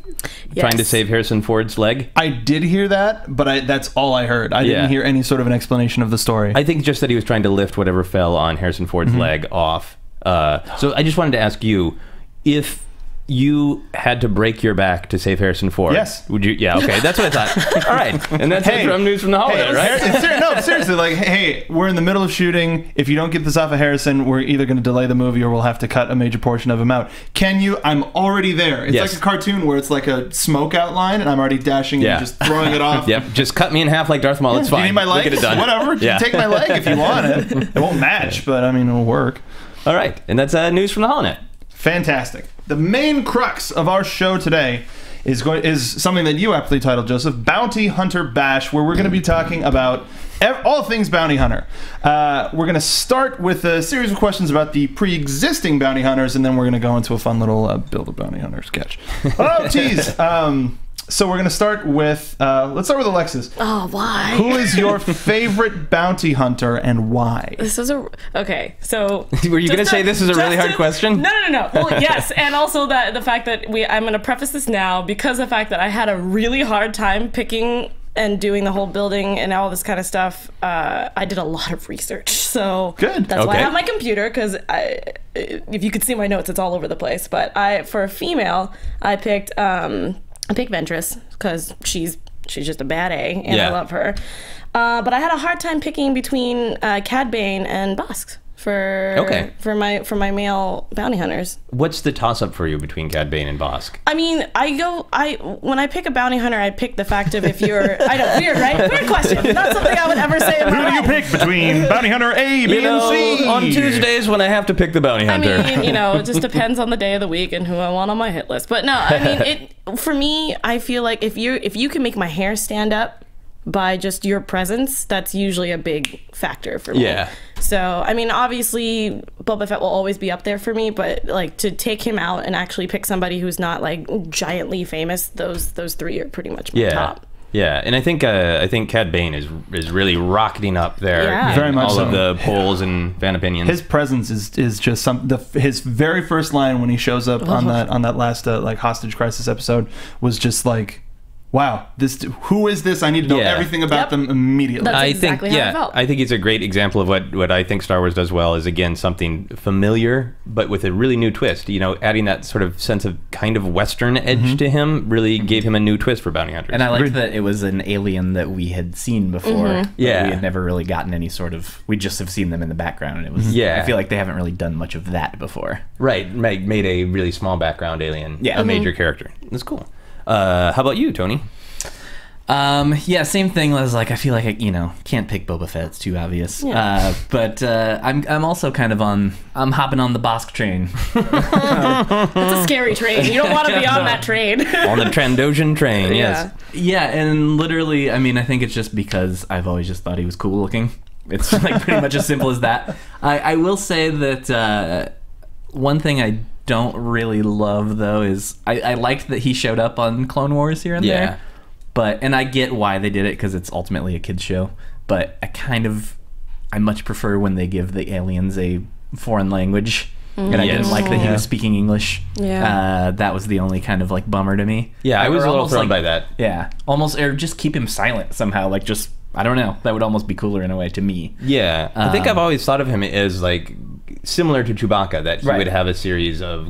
Speaker 4: trying to save Harrison Ford's leg?
Speaker 3: I did hear that, but that's all I heard. I didn't hear any sort of an explanation of the story.
Speaker 4: I think just that he was trying to lift whatever fell on Harrison Ford's leg off. So I just wanted to ask you, if you had to break your back to save Harrison Ford,
Speaker 3: yes,
Speaker 4: would you? Yeah, okay, that's what I thought. All right, and that's it from News from the Holiday, right?
Speaker 3: No, seriously, like, hey, we're in the middle of shooting. If you don't get this off of Harrison, we're either going to delay the movie or we'll have to cut a major portion of him out. Can you? I'm already there. It's like a cartoon where it's like a smoke outline, and I'm already dashing and just throwing it off.
Speaker 4: Yep, just cut me in half like Darth Maul. It's fine.
Speaker 3: You need my leg?
Speaker 4: We'll get it done.
Speaker 3: Whatever.
Speaker 4: Yeah.
Speaker 3: Take my leg if you want it. It won't match, but I mean, it'll work.
Speaker 4: All right, and that's News from the Holonet.
Speaker 3: Fantastic. The main crux of our show today is something that you aptly titled, Joseph, Bounty Hunter Bash, where we're going to be talking about all things bounty hunter. We're going to start with a series of questions about the pre-existing bounty hunters, and then we're going to go into a fun little build a bounty hunter sketch. Oh, geez. So we're going to start with, let's start with Alexis.
Speaker 6: Oh, why?
Speaker 3: Who is your favorite bounty hunter and why?
Speaker 6: This is okay. So
Speaker 4: were you going to say this is a really hard question?
Speaker 6: No. Well, yes, and also that the fact that I'm going to preface this now because of the fact that I had a really hard time picking and doing the whole building and all this kind of stuff. I did a lot of research, so
Speaker 3: good.
Speaker 6: That's why I have my computer, because if you could see my notes, it's all over the place. But for a female, I picked Ventress because she's just a bad A, and I love her. But I had a hard time picking between Cad Bane and Bosk for my male bounty hunters.
Speaker 4: What's the toss-up for you between Cad Bane and Bosk?
Speaker 6: I mean, when I pick a bounty hunter, I pick the fact of if you're... I know, weird, right? Weird question. Not something I would ever say in my life.
Speaker 3: Who do you pick between bounty hunter A, B, and C?
Speaker 4: On Tuesdays when I have to pick the bounty hunter.
Speaker 6: I mean, it just depends on the day of the week and who I want on my hit list. But no, I mean, for me, I feel like if you can make my hair stand up by just your presence, that's usually a big factor for me. Yeah. So, I mean, obviously, Boba Fett will always be up there for me, but like to take him out and actually pick somebody who's not like giantly famous, those three are pretty much my top.
Speaker 4: Yeah, and I think Cad Bane is really rocketing up there.
Speaker 6: Yeah.
Speaker 3: Very much
Speaker 4: all of the polls and fan opinions.
Speaker 3: His presence is just his very first line when he shows up on that last like hostage crisis episode was just like, wow, who is this? I need to know everything about them immediately.
Speaker 6: That's exactly how I felt.
Speaker 4: I think he's a great example of what I think Star Wars does well is, again, something familiar, but with a really new twist. Adding that sort of sense of kind of Western edge to him really gave him a new twist for bounty hunters.
Speaker 5: And I liked that it was an alien that we had seen before.
Speaker 4: Yeah.
Speaker 5: We had never really gotten any sort of... We just have seen them in the background, and it was... I feel like they haven't really done much of that before.
Speaker 4: Right. Made a really small background alien a major character. That's cool. How about you, Tony?
Speaker 5: Same thing. Was like I feel like I can't pick Boba Fett. It's too obvious. Yeah. But I'm also kind of I'm hopping on the Bosk train.
Speaker 6: It's a scary train. You don't want to be on that train.
Speaker 4: On the Trandoshan train. Yes.
Speaker 5: Yeah, and literally, I mean, I think it's just because I've always just thought he was cool looking. It's like pretty much as simple as that. I will say that one thing I don't really love though is I liked that he showed up on Clone Wars here and there, and I get why they did it because it's ultimately a kids show, but I much prefer when they give the aliens a foreign language, and I didn't like that he was speaking English. That was the only kind of like bummer to me.
Speaker 4: I was a little thrown by that.
Speaker 5: Or just keep him silent somehow, like just I don't know, that would almost be cooler in a way to me.
Speaker 4: I think I've always thought of him as like similar to Chewbacca, that he would have a series of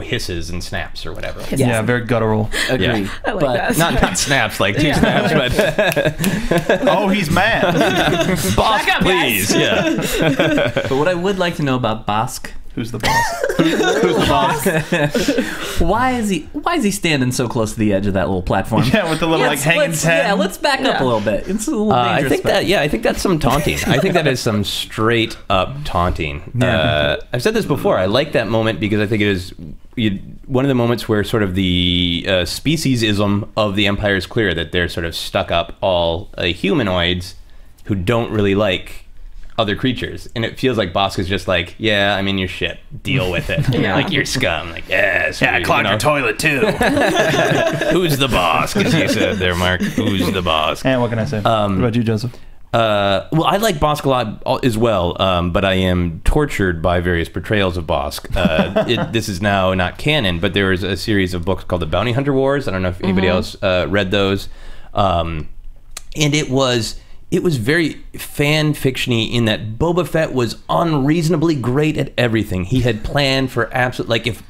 Speaker 4: hisses and snaps or whatever.
Speaker 3: Yeah, very guttural.
Speaker 5: Agree.
Speaker 6: I like that.
Speaker 4: Not snaps like two snaps, but
Speaker 3: oh, he's mad.
Speaker 4: Bosk, please.
Speaker 5: But what I would like to know about Bosk.
Speaker 3: Who's the boss? Who's the boss?
Speaker 5: Why is he standing so close to the edge of that little platform?
Speaker 3: Yeah, with the little hanging ten.
Speaker 5: Yeah, let's back up a little bit. It's a little dangerous.
Speaker 4: I think that's some taunting. I think that is some straight up taunting. I've said this before. I like that moment because I think it is one of the moments where sort of the the speciesism of the Empire is clear, that they're sort of stuck up all humanoids who don't really like other creatures, and it feels like Bosk is just like, yeah, I mean, you're shit, deal with it. Like, you're scum. Like, yes,
Speaker 3: I clogged your toilet too.
Speaker 4: Who's the Bosk, as you said there, Mark? Who's the Bosk?
Speaker 3: And what can I say? What about you, Joseph?
Speaker 4: Well, I like Bosk a lot as well, but I am tortured by various portrayals of Bosk. This is now not canon, but there was a series of books called The Bounty Hunter Wars. I don't know if anybody else read those. And it was very fan fiction-y in that Boba Fett was unreasonably great at everything. He had planned for absolute, like, if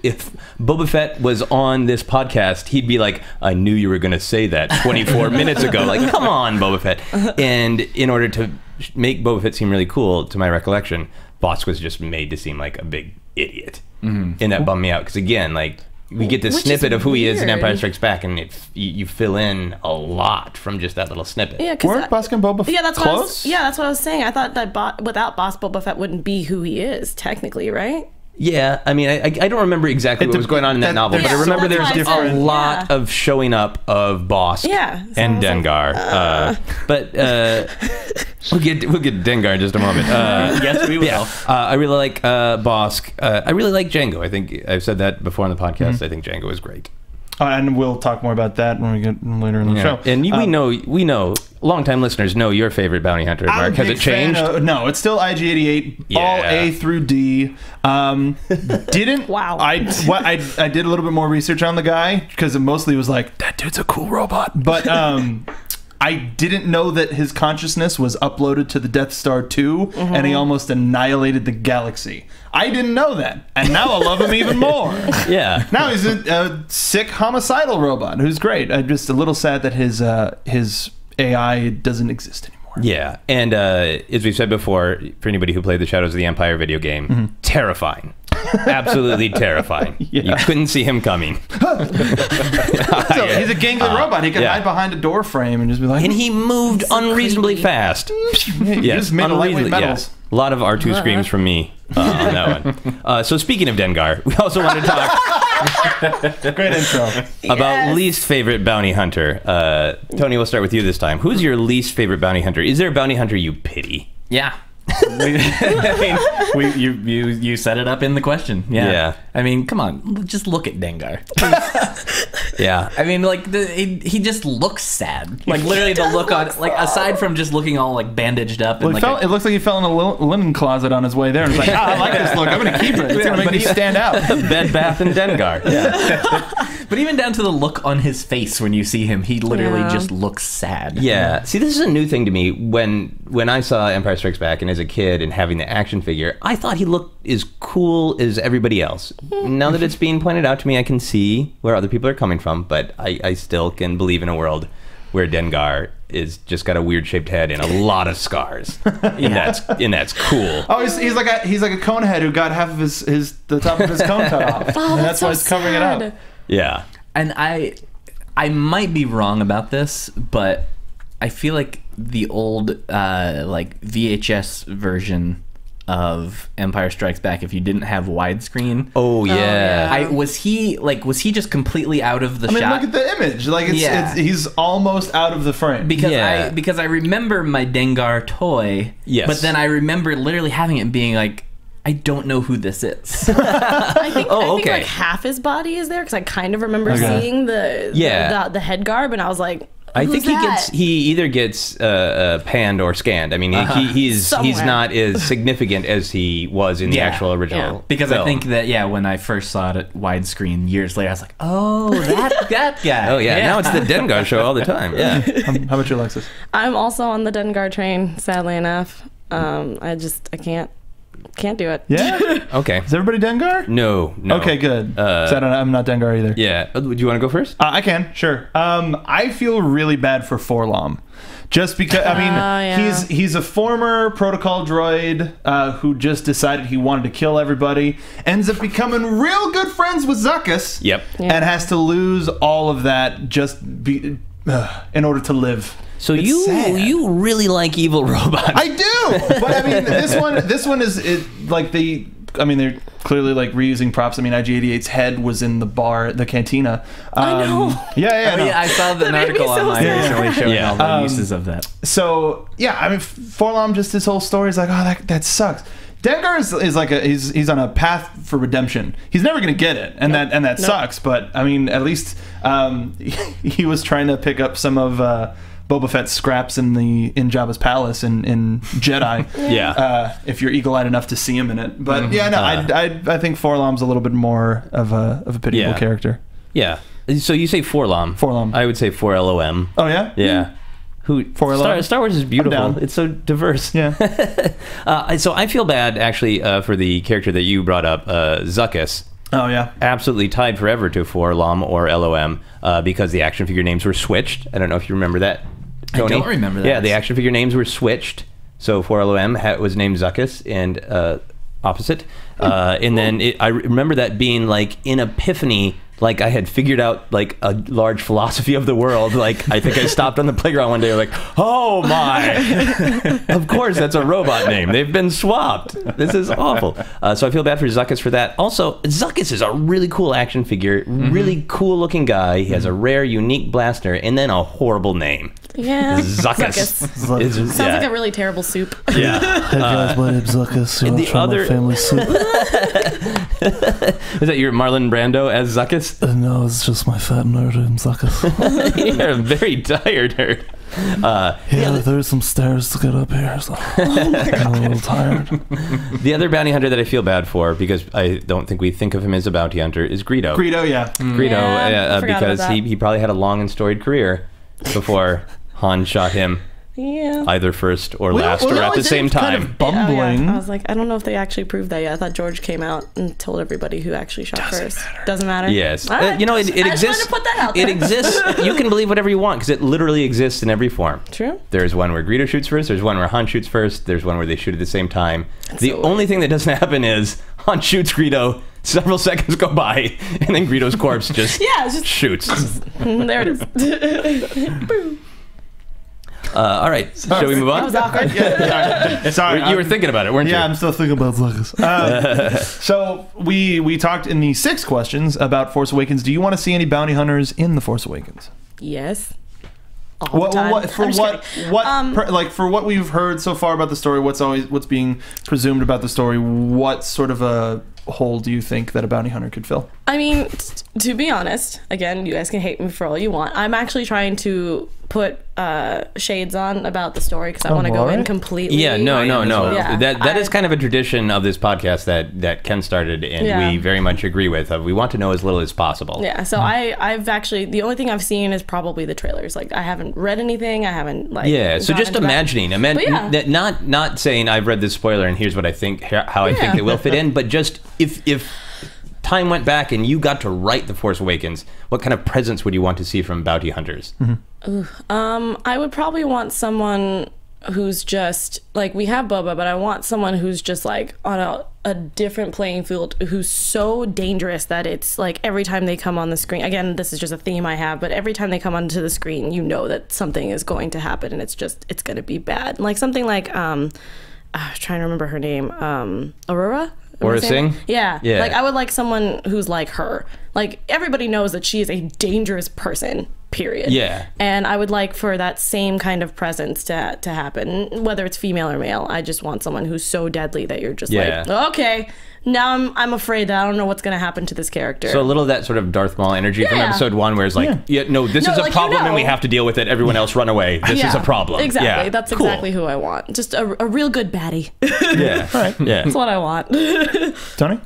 Speaker 4: Boba Fett was on this podcast, he'd be like, I knew you were going to say that 24 minutes ago. Like, come on, Boba Fett. And in order to make Boba Fett seem really cool, to my recollection, Bosk was just made to seem like a big idiot. And that bummed me out, because again, like, we get this snippet of who he is in Empire Strikes Back, and you fill in a lot from just that little snippet.
Speaker 6: Yeah,
Speaker 3: weren't Bosk and Boba Fett close?
Speaker 6: That's what I was saying. I thought that without Boba Fett wouldn't be who he is, technically, right?
Speaker 4: Yeah, I mean, I don't remember exactly what was going on in that novel, but I remember there's a lot of showing up of Bosk and Dengar. But we'll get Dengar in just a moment.
Speaker 5: Yes, we will.
Speaker 4: Yeah, I really like Bosk. I really like Jango. I think I've said that before on the podcast. I think Jango is great.
Speaker 3: And we'll talk more about that when we get later in the show.
Speaker 4: And we know, longtime listeners know your favorite bounty hunter, Mark. Has it changed?
Speaker 3: No, it's still IG-88, all A through D.
Speaker 6: Wow.
Speaker 3: I did a little bit more research on the guy, because it mostly was like, that dude's a cool robot. But I didn't know that his consciousness was uploaded to the Death Star 2, and he almost annihilated the galaxy. I didn't know that, and now I love him even more.
Speaker 4: Yeah.
Speaker 3: Now he's a sick homicidal robot who's great. I'm just a little sad that his AI doesn't exist anymore.
Speaker 4: Yeah, and as we've said before, for anybody who played the Shadows of the Empire video game, terrifying. Absolutely terrifying. You couldn't see him coming.
Speaker 3: So he's a gangly robot. He can hide behind a door frame and just be like...
Speaker 4: And he moved unreasonably fast.
Speaker 3: Yes, unreasonably metals.
Speaker 4: A lot of R2 screams from me on that one. So speaking of Dengar, we also want to talk...
Speaker 3: Great intro.
Speaker 4: About least favorite bounty hunter. Tony, we'll start with you this time. Who's your least favorite bounty hunter? Is there a bounty hunter you pity?
Speaker 5: Yeah. You set it up in the question. Yeah. I mean, come on, just look at Dengar.
Speaker 4: Yeah.
Speaker 5: I mean, like, he just looks sad. Like, literally the look on, like, aside from just looking all, like, bandaged up. And,
Speaker 3: it looks like he fell in a linen closet on his way there. And was like, I like this look. I'm going to keep it. It's going to make me stand out.
Speaker 4: Bed, Bath, and Dengar.
Speaker 5: Yeah. But even down to the look on his face when you see him, he literally just looks sad.
Speaker 4: Yeah. See, this is a new thing to me. When I saw Empire Strikes Back and as a kid and having the action figure, I thought he looked as cool as everybody else. Now that it's being pointed out to me, I can see where other people are coming from, but I still can believe in a world where Dengar is just got a weird shaped head and a lot of scars. And that's cool.
Speaker 3: Oh, he's like a cone head who got half of the top of his cone cut off.
Speaker 6: Oh,
Speaker 3: and that's why he's covering it up.
Speaker 4: Yeah.
Speaker 5: And I might be wrong about this, but I feel like the old like VHS version of Empire Strikes Back, if you didn't have widescreen.
Speaker 4: Oh yeah.
Speaker 5: Was he just completely out of the shot?
Speaker 3: I mean, look at the image. Like he's almost out of the frame.
Speaker 5: Because I remember my Dengar toy.
Speaker 4: Yes.
Speaker 5: But then I remember literally having it and being like, I don't know who this is.
Speaker 6: I think like half his body is there, because I kind of remember seeing the head garb, and I was like,
Speaker 4: I think he either gets panned or scanned. I mean, he's not as significant as he was in the actual original.
Speaker 5: Yeah. Because film. I think that when I first saw it widescreen years later, I was like, oh, that guy.
Speaker 4: Oh yeah, now it's the Dengar show all the time. Yeah.
Speaker 3: How about you, Alexis?
Speaker 6: I'm also on the Dengar train, sadly enough. I can't do it.
Speaker 3: Yeah?
Speaker 4: Okay.
Speaker 3: Is everybody Dengar?
Speaker 4: No.
Speaker 3: Okay, good. I'm not Dengar either.
Speaker 4: Yeah. Do you want to go first?
Speaker 3: I can, sure. I feel really bad for Forlom. Just because, I mean, he's a former protocol droid who just decided he wanted to kill everybody, ends up becoming real good friends with Zuckuss.
Speaker 4: Yep.
Speaker 3: And has to lose all of that in order to live.
Speaker 4: So you really like evil robots.
Speaker 3: I do, but I mean, this one is like the I mean, they're clearly like reusing props. I mean, IG-88's head was in the bar, the cantina.
Speaker 6: I know.
Speaker 3: Yeah.
Speaker 5: I saw an article online recently showing all the uses of that.
Speaker 3: So yeah, I mean, Forlom, just his whole story is like, oh, that sucks. Dengar is like he's on a path for redemption. He's never gonna get it, and that sucks. But I mean, at least he was trying to pick up some of Boba Fett's scraps in Jabba's palace in Jedi. If you're eagle-eyed enough to see him in it. But I think Forlom's a little bit more of a pitiable character.
Speaker 4: Yeah. So you say Forlom.
Speaker 3: Forlom.
Speaker 4: I would say 4LOM.
Speaker 3: Oh yeah.
Speaker 4: Yeah. Star Wars is beautiful. It's so diverse.
Speaker 3: Yeah.
Speaker 4: So I feel bad actually for the character that you brought up, Zuckuss.
Speaker 3: Oh yeah.
Speaker 4: Absolutely tied forever to 4LOM or LOM because the action figure names were switched. I don't know if you remember that, Tony.
Speaker 5: I don't remember that.
Speaker 4: Yeah, the action figure names were switched. So 4LOM was named Zuckuss and opposite. And then I remember that being like an epiphany. Like I had figured out like a large philosophy of the world. Like I think I stopped on the playground one day like, oh my, of course that's a robot name. They've been swapped. This is awful. So I feel bad for Zuckuss for that. Also, Zuckuss is a really cool action figure, really cool looking guy. He has a rare, unique blaster and then a horrible name.
Speaker 6: Yeah.
Speaker 4: Zuckuss.
Speaker 6: Sounds like a really terrible soup.
Speaker 4: Yeah.
Speaker 7: Hey guys, my name's Zuckuss. You want to try my family soup?
Speaker 4: Is that your Marlon Brando as Zuckuss?
Speaker 7: No, it's just my fat nerd named Zuckuss.
Speaker 4: You're a very tired nerd.
Speaker 7: There's some stairs to get up here, so I'm a little tired.
Speaker 4: The other bounty hunter that I feel bad for, because I don't think we think of him as a bounty hunter, is Greedo.
Speaker 3: Greedo,
Speaker 4: because he probably had a long and storied career before Han shot him.
Speaker 6: Yeah.
Speaker 4: Either first or last or at the same time.
Speaker 3: Kind of bumbling.
Speaker 6: I was like, I don't know if they actually proved that yet. I thought George came out and told everybody who actually shot first. Doesn't matter.
Speaker 4: Yes.
Speaker 6: Right.
Speaker 4: It exists.
Speaker 6: I just wanted to put that out there.
Speaker 4: It exists. You can believe whatever you want because it literally exists in every form.
Speaker 6: True.
Speaker 4: There's one where Greedo shoots first. There's one where Han shoots first. There's one where they shoot at the same time. The only thing that doesn't happen is Han shoots Greedo. Several seconds go by, and then Greedo's corpse just shoots.
Speaker 6: There it is. Boom.
Speaker 4: All right, shall we move on?
Speaker 6: That was awkward.
Speaker 3: Sorry,
Speaker 4: you were thinking about it, weren't you?
Speaker 3: Yeah, I'm still thinking about Zuckuss. So we talked in the 6 questions about Force Awakens. Do you want to see any bounty hunters in the Force Awakens?
Speaker 6: Yes. For
Speaker 3: what we've heard so far about the story, what's being presumed about the story, what sort of a hole do you think that a bounty hunter could fill?
Speaker 6: I mean, to be honest, again, you guys can hate me for all you want. I'm actually trying to put shades on about the story because I want to go in completely.
Speaker 4: Yeah, no.
Speaker 6: Yeah,
Speaker 4: that is kind of a tradition of this podcast that Ken started, and we very much agree with. We want to know as little as possible.
Speaker 6: Yeah, so I've actually, the only thing I've seen is probably the trailers. Like, I haven't read anything. I haven't, like...
Speaker 4: Yeah, so just imagining. That not saying I've read this spoiler and here's what I think, how I think it will fit in, but just if time went back and you got to write The Force Awakens, what kind of presence would you want to see from bounty hunters?
Speaker 6: I would probably want someone who's just like, we have Boba, but I want someone who's just like on a different playing field, who's so dangerous that it's like every time they come on the screen, again, this is just a theme I have, but every time they come onto the screen, you know that something is going to happen and it's going to be bad. Like something like I was trying to remember her name, Aurora?
Speaker 4: Or Singh?
Speaker 6: Yeah. Like, I would like someone who's like her. Like, everybody knows that she is a dangerous person, period.
Speaker 4: Yeah.
Speaker 6: And I would like for that same kind of presence to happen, whether it's female or male. I just want someone who's so deadly that you're just like, okay, now I'm afraid that I don't know what's going to happen to this character.
Speaker 4: So a little of that sort of Darth Maul energy from episode 1 where it's like, this is a problem and we have to deal with it. Everyone else run away. This is a problem.
Speaker 6: Exactly.
Speaker 4: Yeah.
Speaker 6: That's exactly who I want. Just a real good baddie.
Speaker 4: Yeah. Right. Yeah.
Speaker 6: That's what I want.
Speaker 3: Tony?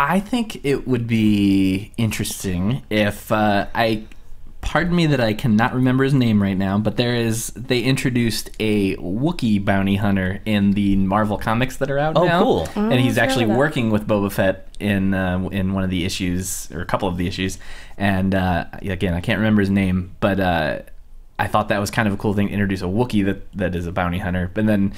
Speaker 5: I think it would be interesting if pardon me that I cannot remember his name right now, but they introduced a Wookiee bounty hunter in the Marvel comics that are out now.
Speaker 4: Oh, cool.
Speaker 5: And he's actually working with Boba Fett in one of the issues, or a couple of the issues. And again, I can't remember his name, but I thought that was kind of a cool thing to introduce a Wookiee that is a bounty hunter. But then,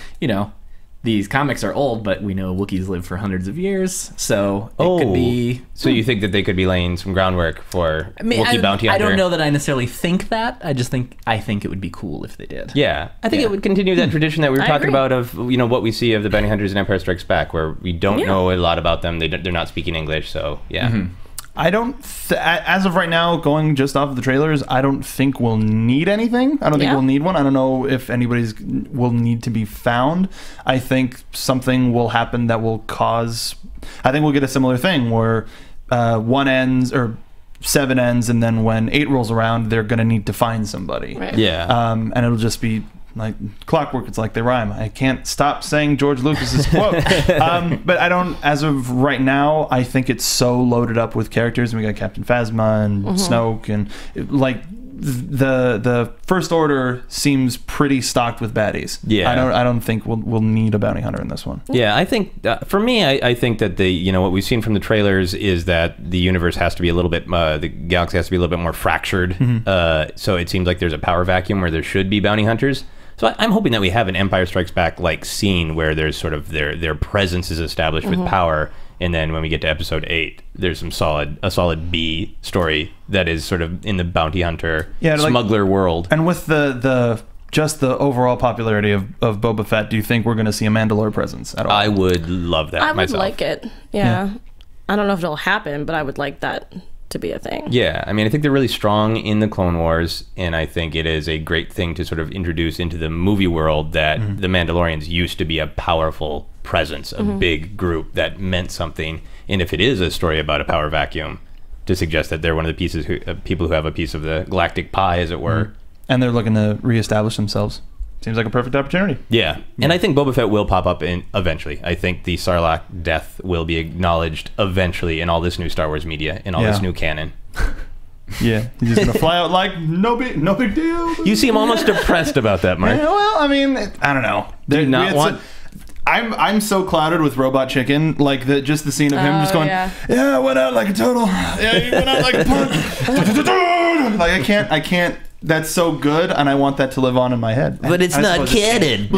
Speaker 5: these comics are old, but we know Wookiees live for hundreds of years, so it could be...
Speaker 4: So you think that they could be laying some groundwork for Wookiee bounty hunter?
Speaker 5: I don't know that I necessarily think that. I think it would be cool if they did.
Speaker 4: Yeah, I think it would continue that tradition that we were talking
Speaker 6: agree.
Speaker 4: about of what we see of the bounty hunters in Empire Strikes Back, where we don't know a lot about them. They're not speaking English, so yeah.
Speaker 3: Mm-hmm. I don't, as of right now, going just off of the trailers, I don't think we'll need anything. I don't think we'll need one. I don't know if anybody's will need to be found. I think something will happen that will cause, I think we'll get a similar thing where 1 ends or 7 ends, and then when 8 rolls around, they're going to need to find somebody.
Speaker 6: Right.
Speaker 4: Yeah.
Speaker 3: And it'll just be like clockwork. It's like they rhyme. I can't stop saying George Lucas's quote. But I don't, as of right now, I think it's so loaded up with characters, and we got Captain Phasma and Snoke, and the First Order seems pretty stocked with baddies. Yeah, I don't think we'll need a bounty hunter in this one.
Speaker 4: Yeah, I think for me, I think that what we've seen from the trailers is that the universe has to be a little bit, the galaxy has to be a little bit more fractured. So it seems like there's a power vacuum where there should be bounty hunters. So I'm hoping that we have an Empire Strikes Back like scene where there's sort of their presence is established with power, and then when we get to episode 8, there's a solid B story that is sort of in the bounty hunter smuggler world.
Speaker 3: And with just the overall popularity of Boba Fett, do you think we're going to see a Mandalore presence at all?
Speaker 4: I would love that.
Speaker 6: I would
Speaker 4: myself.
Speaker 6: like it. Yeah. I don't know if it'll happen, but I would like that to be a thing.
Speaker 4: Yeah, I mean, I think they're really strong in the Clone Wars, and I think it is a great thing to sort of introduce into the movie world that the Mandalorians used to be a powerful presence, a big group that meant something. And if it is a story about a power vacuum, to suggest that they're one of the people who have a piece of the galactic pie, as it were.
Speaker 3: And they're looking to reestablish themselves. Seems like a perfect opportunity.
Speaker 4: Yeah. And I think Boba Fett will pop up eventually. I think the Sarlacc death will be acknowledged eventually in all this new Star Wars media, in all this new canon.
Speaker 3: Yeah, he's just gonna fly out like no big deal.
Speaker 4: You seem almost depressed about that, Mark.
Speaker 3: Yeah, well, I mean, I don't know.
Speaker 4: Do you not want...
Speaker 3: I'm so clouded with Robot Chicken, like just the scene of him just going, I went out like a total, he went out like a punk. Like I can't. That's so good, and I want that to live on in my head.
Speaker 4: But it's not canon.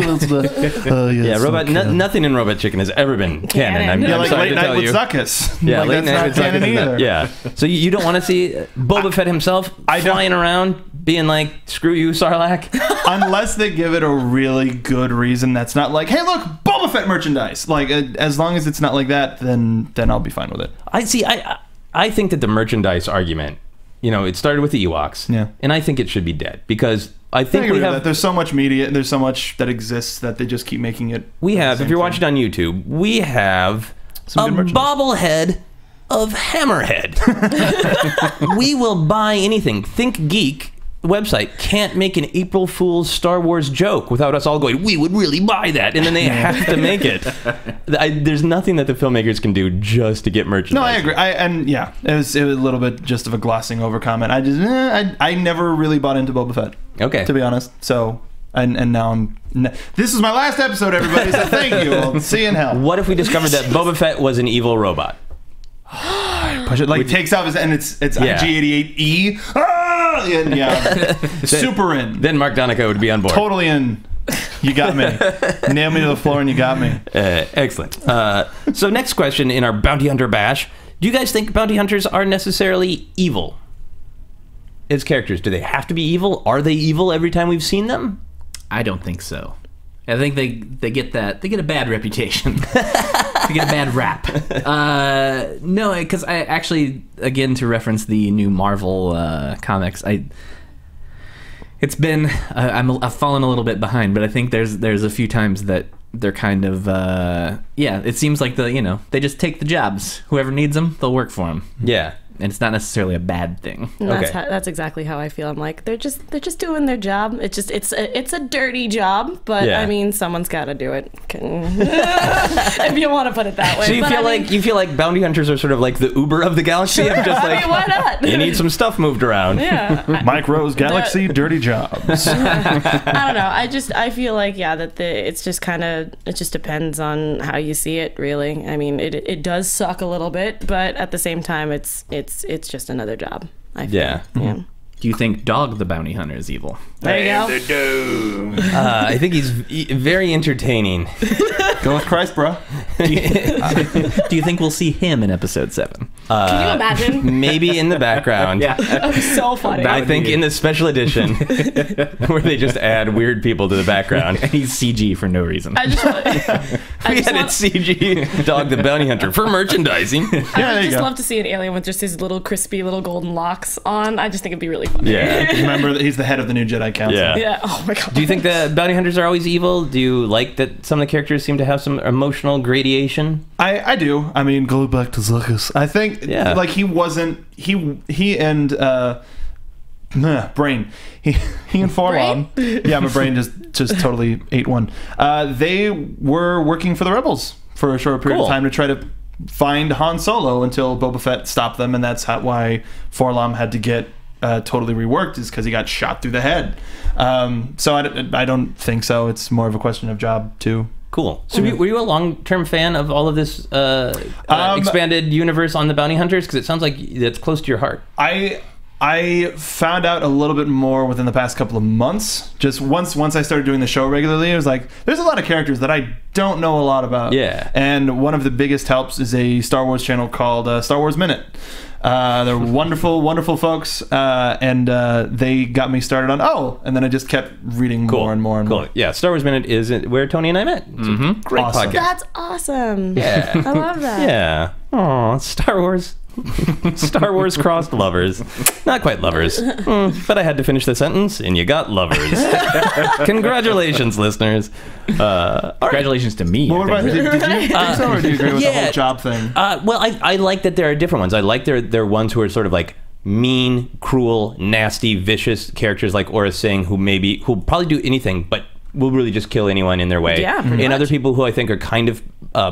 Speaker 4: Nothing in Robot Chicken has ever been canon. I'm
Speaker 3: like
Speaker 4: sorry
Speaker 3: Late
Speaker 4: to
Speaker 3: Night
Speaker 4: tell
Speaker 3: with
Speaker 4: you.
Speaker 3: Zuckus.
Speaker 4: Yeah,
Speaker 3: like,
Speaker 4: Late Night with
Speaker 3: canon
Speaker 4: Zuckus
Speaker 3: either.
Speaker 4: Yeah. So you don't want to see Boba Fett himself flying around being like, screw you, Sarlacc?
Speaker 3: Unless they give it a really good reason that's not like, hey, look, Boba Fett merchandise. Like, as long as it's not like that, then I'll be fine with it.
Speaker 4: I think that the merchandise argument, it started with the Ewoks, and I think it should be dead because I think we have.
Speaker 3: There's so much media, there's so much that exists that they just keep making it.
Speaker 4: We have, if you're watching on YouTube, we have a bobblehead of Hammerhead. We will buy anything. Think Geek. The website can't make an April Fool's Star Wars joke without us all going, we would really buy that, and then they have to make it. There's nothing that the filmmakers can do just to get merchandise.
Speaker 3: No, I agree. It was a little bit just of a glossing over comment. I never really bought into Boba Fett. Okay, to be honest. So and now this is my last episode, everybody. So thank you. I'll see you in hell.
Speaker 4: What if we discovered that Boba Fett was an evil robot?
Speaker 3: Push it like takes off his and it's IG-88E. Super in.
Speaker 4: Then Mark Donica would be on board.
Speaker 3: Totally in. You got me. Nail me to the floor and you got me.
Speaker 4: Excellent. So next question in our Bounty Hunter Bash. Do you guys think bounty hunters are necessarily evil? As characters, do they have to be evil? Are they evil every time we've seen them?
Speaker 5: I don't think so. I think they get a bad reputation. They get a bad rap. No, because I actually, again, to reference the new Marvel comics, it's been I've fallen a little bit behind, but I think there's a few times that they're kind of it seems like they just take the jobs. Whoever needs them, they'll work for them.
Speaker 4: Yeah.
Speaker 5: And it's not necessarily a bad thing.
Speaker 6: That's exactly how I feel. I'm like, they're just doing their job. It's a dirty job, but I mean, someone's got to do it. If you want to put it that way.
Speaker 4: So you feel like bounty hunters are sort of like the Uber of the galaxy.
Speaker 6: Sure,
Speaker 4: just like,
Speaker 6: why not?
Speaker 4: You need some stuff moved around.
Speaker 6: Yeah.
Speaker 3: Mike Rose Galaxy dirty jobs.
Speaker 6: I don't know. I feel like that it just depends on how you see it. Really, I mean, it does suck a little bit, but at the same time, it's just another job. I feel.
Speaker 4: Yeah.
Speaker 5: Do you think Dog the Bounty Hunter is evil?
Speaker 6: There you go.
Speaker 4: I think he's very entertaining.
Speaker 3: Go with Christ, bro.
Speaker 5: Do you think we'll see him in episode 7?
Speaker 6: Can you imagine?
Speaker 4: Maybe in the background.
Speaker 5: Yeah.
Speaker 6: That would be so funny.
Speaker 4: I think in the special edition, where they just add weird people to the background.
Speaker 5: And he's CG for no reason.
Speaker 6: I just want,
Speaker 4: We added CG Dog the Bounty Hunter for merchandising.
Speaker 6: I would just love to see an alien with just his little crispy little golden locks on. I just think it'd be really funny.
Speaker 4: Yeah.
Speaker 3: Remember that he's the head of the new Jedi Council.
Speaker 4: Yeah.
Speaker 6: Yeah. Oh my god.
Speaker 4: Do you think the bounty hunters are always evil? Do you like that some of the characters seem to have some emotional gradation?
Speaker 3: I do. I mean,
Speaker 7: Go back to Zuckus.
Speaker 3: I think like he wasn't he and Brain. He and Forlom. Yeah, my brain just totally ate one. They were working for the rebels for a short period of time to try to find Han Solo until Boba Fett stopped them, and that's why Forlom had to get totally reworked, is because he got shot through the head. So I don't think so. It's more of a question of job too.
Speaker 4: Cool. So were you a long-term fan of all of this expanded universe on the bounty hunters? Because it sounds like that's close to your heart.
Speaker 3: I found out a little bit more within the past couple of months. Just once I started doing the show regularly, it was like, there's a lot of characters that I don't know a lot about.
Speaker 4: Yeah.
Speaker 3: And one of the biggest helps is a Star Wars channel called Star Wars Minute. They're wonderful, wonderful folks, and they got me started on and then I just kept reading more and more and more.
Speaker 4: Yeah, Star Wars Minute is where Tony and I met. It's a great
Speaker 3: Awesome.
Speaker 4: podcast.
Speaker 6: That's awesome.
Speaker 4: Yeah.
Speaker 6: I love that.
Speaker 4: Yeah. Aw, Star Wars. Star Wars crossed lovers. Not quite lovers. But I had to finish the sentence, and you got lovers. Congratulations, listeners.
Speaker 5: Congratulations to me.
Speaker 3: Well, what about, did you think so, or do you agree with the whole job thing?
Speaker 4: Well, I like that there are different ones. I like there are ones who are sort of like mean, cruel, nasty, vicious characters like Aura Singh, who'll probably do anything, but will really just kill anyone in their way.
Speaker 6: Yeah, pretty
Speaker 4: and
Speaker 6: much.
Speaker 4: other people who I think are kind of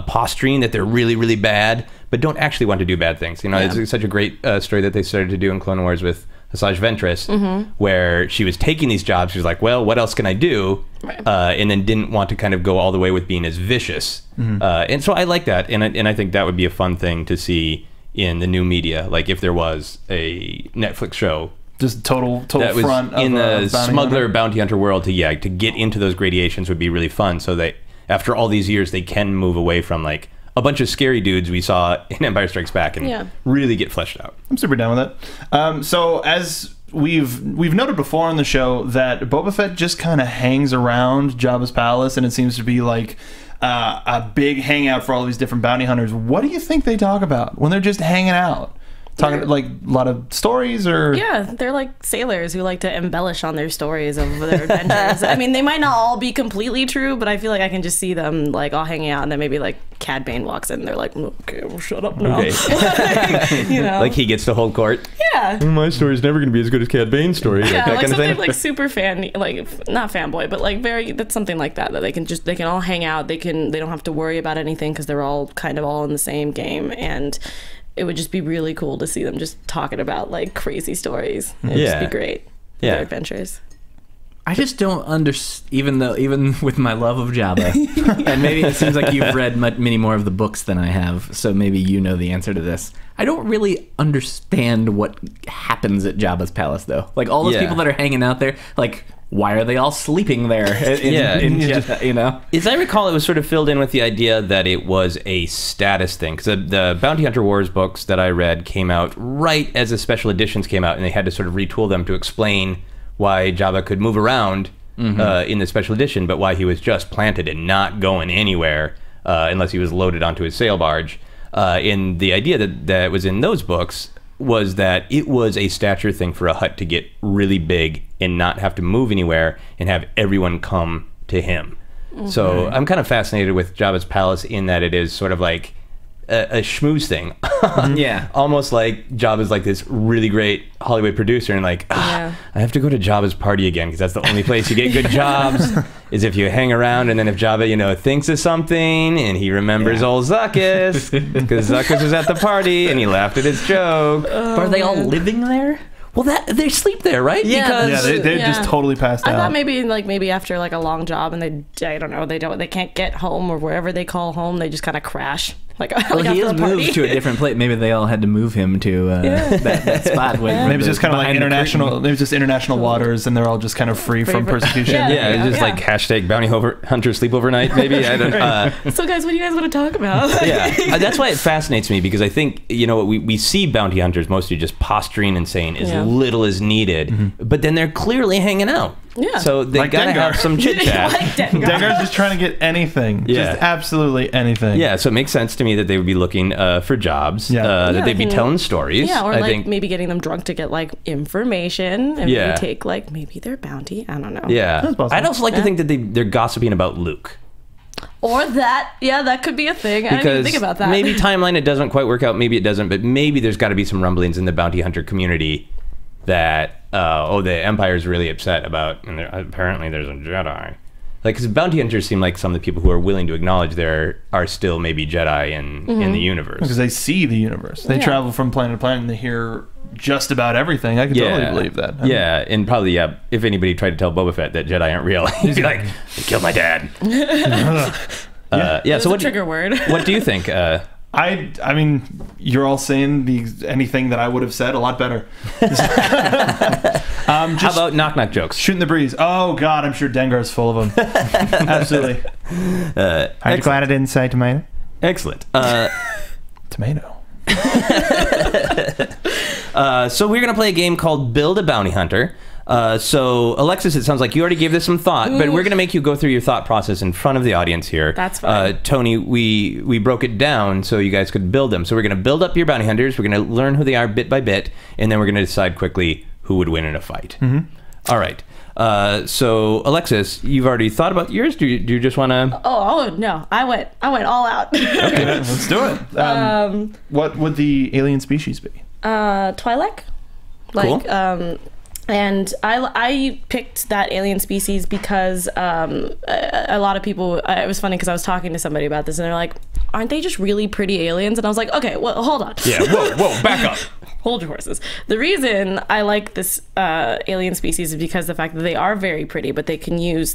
Speaker 4: posturing that they're really, really bad, but don't actually want to do bad things. You know, it's such a great story that they started to do in Clone Wars with Asajj Ventress, where she was taking these jobs. She was like, well, what else can I do?
Speaker 6: Right.
Speaker 4: And then didn't want to kind of go all the way with being as vicious. And so I like that. And I think that would be a fun thing to see in the new media. Like if there was a Netflix show
Speaker 3: Just total
Speaker 4: that was
Speaker 3: front
Speaker 4: in
Speaker 3: of
Speaker 4: the smuggler bounty hunter world to get into those gradations would be really fun. So that after all these years, they can move away from like a bunch of scary dudes we saw in Empire Strikes Back and really get fleshed out.
Speaker 3: I'm super down with it. So as we've noted before on the show that Boba Fett just kind of hangs around Jabba's palace, and it seems to be like a big hangout for all these different bounty hunters. What do you think they talk about when they're just hanging out? Talking like a lot of stories, or
Speaker 6: they're like sailors who like to embellish on their stories of their adventures. I mean, they might not all be completely true, but I feel like I can just see them like all hanging out, and then maybe like Cad Bane walks in and they're like, okay, well, shut up now.
Speaker 4: Okay.
Speaker 6: You know,
Speaker 4: Like he gets to hold court.
Speaker 6: yeah.
Speaker 4: My story's never going to be as good as Cad Bane's story.
Speaker 6: Yeah,
Speaker 4: that
Speaker 6: like
Speaker 4: kind of
Speaker 6: something
Speaker 4: thing.
Speaker 6: like super fan, like not fanboy, but like that's something like that they can all hang out. They don't have to worry about anything because they're all kind of all in the same game, and it would just be really cool to see them just talking about like crazy stories. It'd just be great. Their adventures.
Speaker 5: I just don't understand, even with my love of Jabba, and maybe it seems like you've read many more of the books than I have, so maybe you know the answer to this. I don't really understand what happens at Jabba's palace, though. Like, all those people that are hanging out there, like, why are they all sleeping there? You know?
Speaker 4: As I recall, it was sort of filled in with the idea that it was a status thing. Because the Bounty Hunter Wars books that I read came out right as the special editions came out, and they had to sort of retool them to explain why Jabba could move around in the special edition, but why he was just planted and not going anywhere unless he was loaded onto his sail barge. And the idea that was in those books was that it was a stature thing for a Hutt to get really big and not have to move anywhere and have everyone come to him. So I'm kind of fascinated with Jabba's palace in that it is sort of like a schmooze thing. Almost like Jabba's like this really great Hollywood producer, and like, I have to go to Jabba's party again because that's the only place you get good jobs is if you hang around. And then if Jabba, thinks of something and he remembers old Zuckus because Zuckus was at the party and he laughed at his joke.
Speaker 5: But are they all living there?
Speaker 4: Well, they sleep there, right?
Speaker 6: Yeah,
Speaker 4: Because
Speaker 3: they're just totally passed out.
Speaker 6: I thought maybe after like a long job and they can't get home or wherever they call home, they just kind of crash.
Speaker 5: Well, he is moved to a different place. Maybe they all had to move him to that spot.
Speaker 3: Maybe it's just kind of like international. Maybe it's just international waters, and they're all just kind of free from persecution.
Speaker 4: Yeah, it's just like hashtag bounty hunter sleepover night. Maybe I don't.
Speaker 6: So, guys, what do you guys want to talk about?
Speaker 4: Yeah, that's why it fascinates me, because I think we see bounty hunters mostly just posturing and saying as little as needed, but then they're clearly hanging out.
Speaker 6: Yeah.
Speaker 4: So they gotta have some chit chat.
Speaker 3: Dengar's just trying to get anything.
Speaker 4: Yeah.
Speaker 3: Just absolutely anything.
Speaker 4: Yeah. So it makes sense to me that they would be looking for jobs. That they'd be telling stories.
Speaker 6: Yeah, or maybe getting them drunk to get information and maybe take maybe their bounty. I don't know.
Speaker 4: Yeah. I'd also like to think that they're gossiping about Luke.
Speaker 6: Or that, that could be a thing. I didn't even think about that.
Speaker 4: Maybe timeline, it doesn't quite work out. Maybe it doesn't, but maybe there's got to be some rumblings in the bounty hunter community that the Empire's really upset about, and apparently there's a Jedi. Because bounty hunters seem like some of the people who are willing to acknowledge there are still maybe Jedi in the universe.
Speaker 3: Because they see the universe. They travel from planet to planet and they hear just about everything. I can totally believe that.
Speaker 4: And probably, if anybody tried to tell Boba Fett that Jedi aren't real, he'd be like, they killed my dad. So what
Speaker 6: trigger word.
Speaker 4: What do you think?
Speaker 3: I mean, you're all saying anything that I would have said a lot better.
Speaker 4: How about knock-knock jokes?
Speaker 3: Shooting the breeze. Oh, God, I'm sure Dengar's full of them. Absolutely. Aren't you glad I didn't say tomato?
Speaker 4: Excellent.
Speaker 3: Tomato.
Speaker 4: So we're going to play a game called Build a Bounty Hunter. So, Alexis, it sounds like you already gave this some thought, but we're going to make you go through your thought process in front of the audience here.
Speaker 6: That's fine.
Speaker 4: Tony, we broke it down so you guys could build them. So we're going to build up your bounty hunters. We're going to learn who they are bit by bit, and then we're going to decide quickly who would win in a fight. All right. So, Alexis, you've already thought about yours? Do you just want to...
Speaker 6: Oh, no. I went all out.
Speaker 3: Okay, let's do it. What would the alien species be?
Speaker 6: Twi'lek.
Speaker 4: Cool.
Speaker 6: And I picked that alien species because a lot of people, it was funny because I was talking to somebody about this and they're like, aren't they just really pretty aliens? And I was like, okay, well, hold on.
Speaker 4: Yeah, whoa, back up.
Speaker 6: Hold your horses. The reason I like this alien species is because the fact that they are very pretty, but they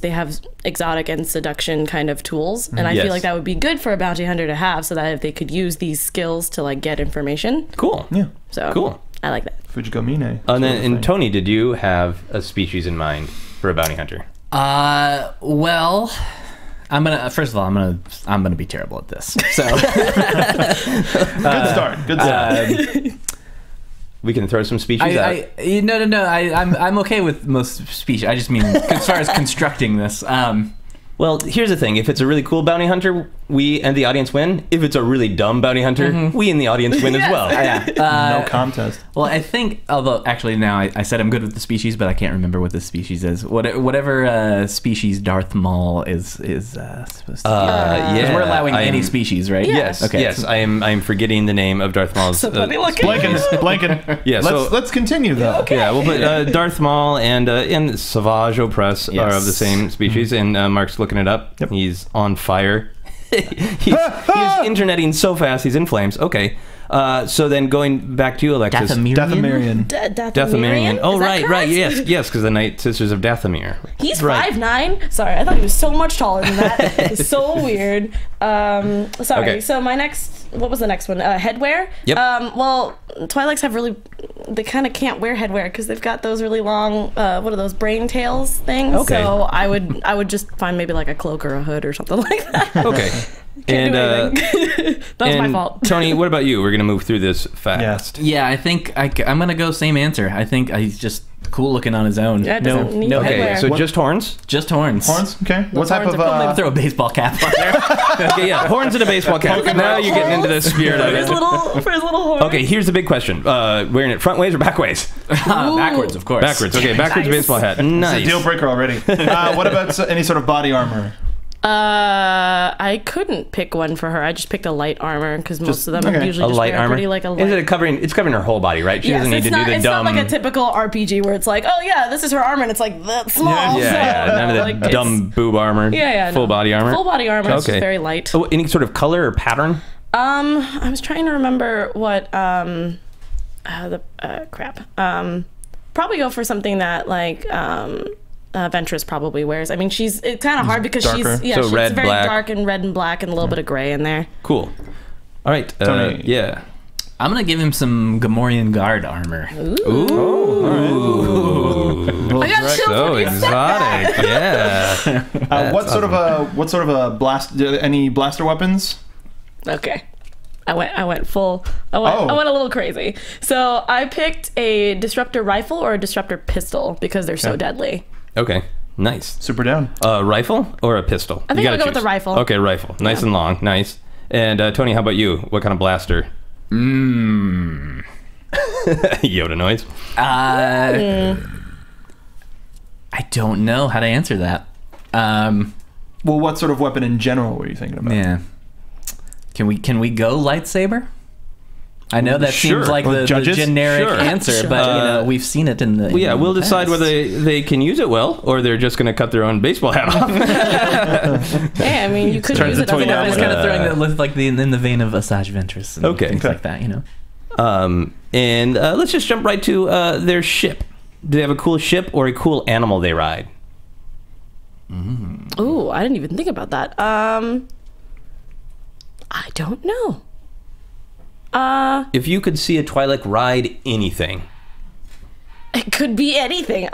Speaker 6: have exotic and seduction kind of tools. And I feel like that would be good for a bounty hunter to have, so that if they could use these skills to get information.
Speaker 4: Cool.
Speaker 3: Yeah.
Speaker 6: So
Speaker 4: cool.
Speaker 6: I like that.
Speaker 3: Fujigamine.
Speaker 4: And Tony, did you have a species in mind for a bounty hunter?
Speaker 5: Well, first of all, I'm gonna be terrible at this. So
Speaker 3: Good start.
Speaker 4: We can throw some species out.
Speaker 5: No. I'm okay with most species. I just mean as far as constructing this.
Speaker 4: Well, here's the thing. If it's a really cool bounty hunter, we and the audience win. If it's a really dumb bounty hunter, we and the audience win as well.
Speaker 3: No contest.
Speaker 5: Well, I think, although actually now I said I'm good with the species, but I can't remember what the species is. Whatever species Darth Maul is supposed to be. Because we're allowing any species, right?
Speaker 4: Yes.
Speaker 5: Okay.
Speaker 4: Yes. I am forgetting the name of Darth Maul's.
Speaker 3: Blanking.
Speaker 4: Yeah.
Speaker 3: Let's continue though.
Speaker 6: Okay.
Speaker 4: Yeah. Well, but Darth Maul and Savage Opress are of the same species, and Mark's looking it up.
Speaker 3: Yep.
Speaker 4: He's on fire. he's interneting so fast, he's in flames. Okay. So then going back to you, Alexis.
Speaker 3: Dathomirian.
Speaker 6: Dathomirian?
Speaker 4: Oh, right. Yes, because the Night Sisters of Dathomir.
Speaker 6: He's 5'9". Sorry, I thought he was so much taller than that. It's so weird. Sorry.
Speaker 4: Okay.
Speaker 6: So what was the next one? Headwear?
Speaker 4: Yep.
Speaker 6: Well, Twi'leks they kind of can't wear headwear because they've got those really long, what are those, brain tails things?
Speaker 4: Okay.
Speaker 6: So I would just find maybe a cloak or a hood or something like that.
Speaker 4: Okay.
Speaker 6: Can't do anything. That's my fault.
Speaker 4: Tony, what about you? We're going to move through this fast.
Speaker 5: Yeah, I think I'm going to go same answer. I think he's just cool looking on his own.
Speaker 6: Yeah, no
Speaker 5: headwear.
Speaker 4: Okay, so just horns?
Speaker 5: Just horns.
Speaker 3: Horns? Okay. What type of...
Speaker 5: Maybe throw a baseball cap on there.
Speaker 4: Okay, yeah, horns and a baseball cap. Now you're getting into the spirit of it.
Speaker 6: For his little horn.
Speaker 4: Okay, here's the big question. Wearing it front ways or back ways?
Speaker 5: Backwards, of course.
Speaker 4: Backwards. Okay, backwards
Speaker 6: Nice.
Speaker 4: baseball hat. Nice.
Speaker 3: It's a deal breaker already. What about any sort of body armor?
Speaker 6: I couldn't pick one for her. I just picked a light armor because most of them are usually
Speaker 4: a
Speaker 6: just
Speaker 4: light
Speaker 6: wear
Speaker 4: armor.
Speaker 6: pretty a light.
Speaker 4: Is it covering? It's covering her whole body, right? She doesn't need to do the
Speaker 6: it's
Speaker 4: dumb.
Speaker 6: not like a typical RPG where it's like, oh yeah, this is her armor, and it's that small.
Speaker 4: Yeah, none of the dumb boob armor. Full body armor.
Speaker 6: Full body armor. It's just very light.
Speaker 4: Oh, any sort of color or pattern?
Speaker 6: I was trying to remember what crap. Probably go for something that Ventress probably wears. I mean, it's kind of hard because
Speaker 3: darker.
Speaker 6: she's
Speaker 4: So
Speaker 6: she's
Speaker 4: red,
Speaker 6: very
Speaker 4: black.
Speaker 6: dark and red and black and a little bit of gray in there.
Speaker 4: Cool. All right.
Speaker 3: Tony.
Speaker 4: Yeah.
Speaker 5: I'm gonna give him some Gamorrean guard armor.
Speaker 4: Ooh.
Speaker 6: I got chills
Speaker 4: So
Speaker 6: when you said that.
Speaker 4: exotic. Yeah.
Speaker 3: What sort of a blast? Any blaster weapons?
Speaker 6: Okay. I went a little crazy. So I picked a disruptor rifle or a disruptor pistol because they're so deadly.
Speaker 4: Okay. Nice.
Speaker 3: Super down.
Speaker 4: A rifle or a pistol?
Speaker 6: I think I'll go with the rifle.
Speaker 4: Okay, rifle. Nice and long. Nice. And Tony, how about you? What kind of blaster? Yoda noise.
Speaker 5: I don't know how to answer that.
Speaker 3: Well, what sort of weapon in general were you thinking about?
Speaker 5: Yeah. Can we go lightsaber? I know that
Speaker 4: Sure.
Speaker 5: seems like
Speaker 3: Well,
Speaker 5: the
Speaker 3: judges?
Speaker 5: Sure.
Speaker 6: Sure.
Speaker 5: answer, but we've seen it in the.
Speaker 4: Well, yeah,
Speaker 5: in
Speaker 4: we'll
Speaker 5: the
Speaker 4: decide
Speaker 5: past.
Speaker 4: whether they can use it well or they're just going to cut their own baseball hat off.
Speaker 6: Hey, I mean, you could
Speaker 3: Turns
Speaker 6: use it
Speaker 3: into
Speaker 6: as a
Speaker 3: a
Speaker 5: I was
Speaker 6: weapon.
Speaker 5: kind of throwing that in the vein of Asajj Ventress and
Speaker 4: Okay.
Speaker 5: things like that, you know.
Speaker 4: And let's just jump right to their ship. Do they have a cool ship or a cool animal they ride?
Speaker 6: Ooh, I didn't even think about that. I don't know.
Speaker 4: If you could see a Twi'lek ride anything.
Speaker 6: It could be anything.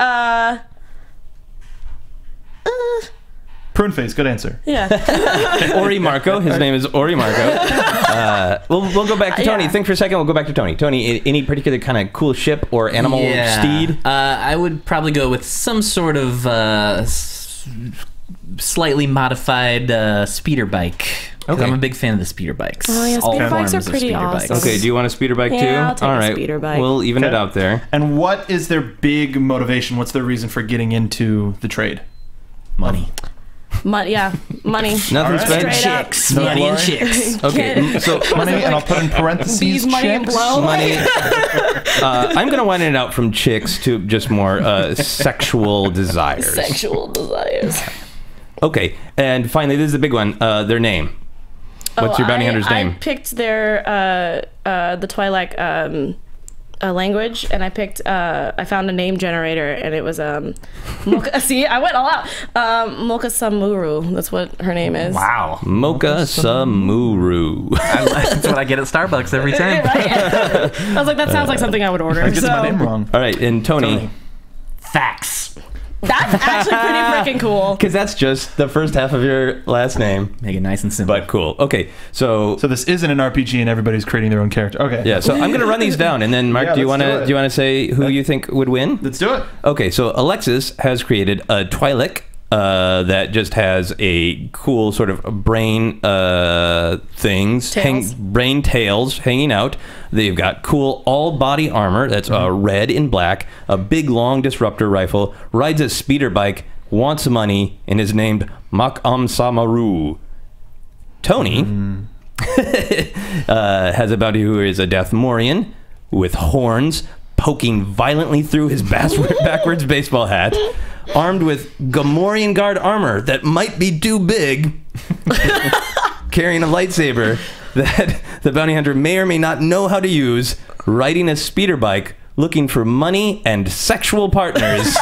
Speaker 3: Prune face. Good answer.
Speaker 6: Yeah.
Speaker 4: Ori Marco. His name is Ori Marco. We'll go back to Tony.
Speaker 6: Yeah.
Speaker 4: Think for a second. We'll go back to Tony. Tony, any particular kind of cool ship or animal steed?
Speaker 5: I would probably go with some sort of slightly modified speeder bike. 'Cause
Speaker 4: Okay.
Speaker 5: I'm a big fan of the speeder bikes.
Speaker 6: Oh, yeah,
Speaker 5: All
Speaker 6: speeder bikes
Speaker 5: forms
Speaker 6: are
Speaker 5: of
Speaker 6: pretty
Speaker 5: speeder
Speaker 6: awesome.
Speaker 5: bikes.
Speaker 4: Okay, do you want a speeder bike too?
Speaker 6: Yeah, I'll take
Speaker 4: All
Speaker 6: a
Speaker 4: right.
Speaker 6: speeder bike.
Speaker 4: We'll even it
Speaker 3: Okay.
Speaker 4: out there.
Speaker 3: And what is their big motivation? What's their reason for getting into the trade?
Speaker 5: Money.
Speaker 6: Money.
Speaker 4: Nothing
Speaker 3: Alright.
Speaker 4: spent.
Speaker 6: Straight up.
Speaker 5: Chicks.
Speaker 3: No
Speaker 5: Money and
Speaker 3: glory?
Speaker 5: chicks.
Speaker 4: Okay, so
Speaker 3: Money, and I'll put in parentheses
Speaker 6: Bees, money, and
Speaker 3: chicks.
Speaker 6: blow.
Speaker 4: money. I'm going to widen it out from chicks to just more sexual desires.
Speaker 6: Sexual desires.
Speaker 4: Okay, and finally, this is the big one. Their name. What's your bounty hunter's name?
Speaker 6: I picked their the Twi'lek language, and I found a name generator, and it was Mocha. See, I went all out. Mocha Samuru. That's what her name is.
Speaker 5: Wow.
Speaker 4: Mocha Samuru.
Speaker 5: That's what I get at Starbucks every time.
Speaker 6: Right? I was like, that sounds like something I would order.
Speaker 3: I get
Speaker 6: so.
Speaker 3: my name wrong.
Speaker 4: All right, and Tony.
Speaker 5: Facts.
Speaker 6: That's actually pretty freaking cool.
Speaker 4: Because that's just the first half of your last name.
Speaker 5: Make it nice and simple.
Speaker 4: But cool. Okay, so
Speaker 3: So this isn't an RPG, and everybody's creating their own character. Okay.
Speaker 4: yeah, so I'm gonna run these down, and then Mark,
Speaker 3: Yeah,
Speaker 4: do you
Speaker 3: let's
Speaker 4: want
Speaker 3: do
Speaker 4: to
Speaker 3: it.
Speaker 4: say who you think would win?
Speaker 3: Let's do it.
Speaker 4: Okay, so Alexis has created a Twi'lek that just has a cool sort of brain things,
Speaker 6: Tails.
Speaker 4: brain tails hanging out. They've got cool all-body armor that's red and black, a big long disruptor rifle, rides a speeder bike, wants money, and is named Mak'am Samaru. Tony has a bounty who is a Dathmorian with horns poking violently through his backwards baseball hat, armed with Gamorrean guard armor that might be too big, carrying a lightsaber that the bounty hunter may or may not know how to use, riding a speeder bike, looking for money and sexual partners.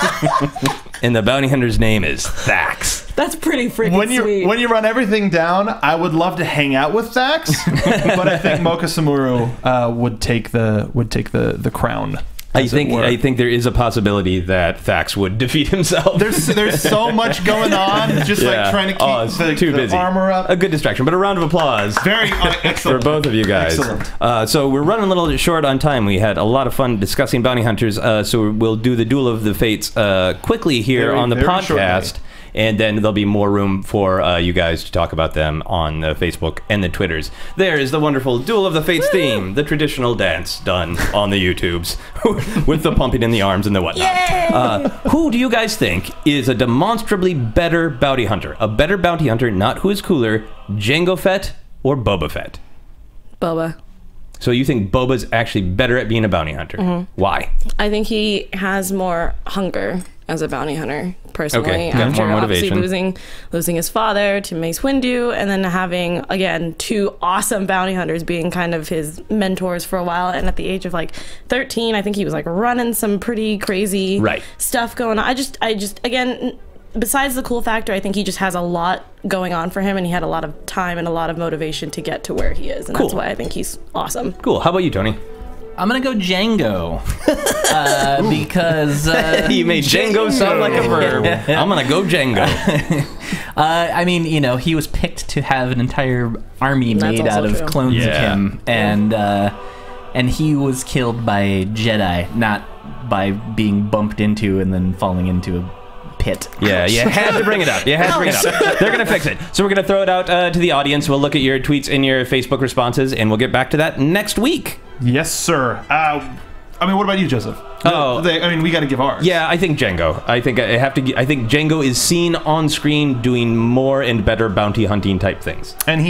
Speaker 4: And the bounty hunter's name is Thax.
Speaker 6: That's pretty freaking sweet.
Speaker 3: When you run everything down, I would love to hang out with Thax, but I think Mocha Samuru would take the crown.
Speaker 4: I think there is a possibility that Thax would defeat himself.
Speaker 3: There's so much going on, just like trying to keep
Speaker 4: too
Speaker 3: the
Speaker 4: busy.
Speaker 3: armor up.
Speaker 4: A good distraction, but a round of applause.
Speaker 3: Very
Speaker 4: For
Speaker 3: excellent.
Speaker 4: both of you guys.
Speaker 3: Excellent.
Speaker 4: So we're running a little short on time. We had a lot of fun discussing bounty hunters. So we'll do the Duel of the Fates quickly here on the
Speaker 3: very
Speaker 4: podcast.
Speaker 3: shortly.
Speaker 4: And then there'll be more room for you guys to talk about them on the Facebook and the Twitters. There is the wonderful Duel of the Fates theme, the traditional dance done on the YouTubes with the pumping in the arms and the whatnot. Who do you guys think is a demonstrably better bounty hunter? A better bounty hunter, not who is cooler, Jango Fett or Boba Fett?
Speaker 6: Boba.
Speaker 4: So you think Boba's actually better at being a bounty hunter?
Speaker 6: Mm-hmm.
Speaker 4: Why?
Speaker 6: I think he has more hunger as a bounty hunter, personally.
Speaker 4: Okay, got
Speaker 6: After
Speaker 4: more
Speaker 6: obviously
Speaker 4: motivation.
Speaker 6: losing his father to Mace Windu, and then having, again, two awesome bounty hunters being kind of his mentors for a while. And at the age of like 13, I think he was like running some pretty crazy
Speaker 4: Right.
Speaker 6: stuff going on. I just again, besides the cool factor, I think he just has a lot going on for him, and he had a lot of time and a lot of motivation to get to where he is, and that's why I think he's awesome.
Speaker 4: Cool. How about you, Tony?
Speaker 5: I'm gonna go Django because
Speaker 4: you made Django sound like a verb. I'm gonna go Django.
Speaker 5: I mean, you know, he was picked to have an entire army made out of clones of him, and he was killed by a Jedi, not by being bumped into and then falling into a pit.
Speaker 4: Yeah, you had to bring it up. You had to bring it up. They're going to fix it. So we're going to throw it out to the audience. We'll look at your tweets and your Facebook responses, and we'll get back to that next week.
Speaker 3: Yes, sir. I mean, what about you, Joseph? I mean, we got to give ours.
Speaker 4: Yeah, I think Django. I think Django is seen on screen doing more and better bounty hunting type things.
Speaker 3: And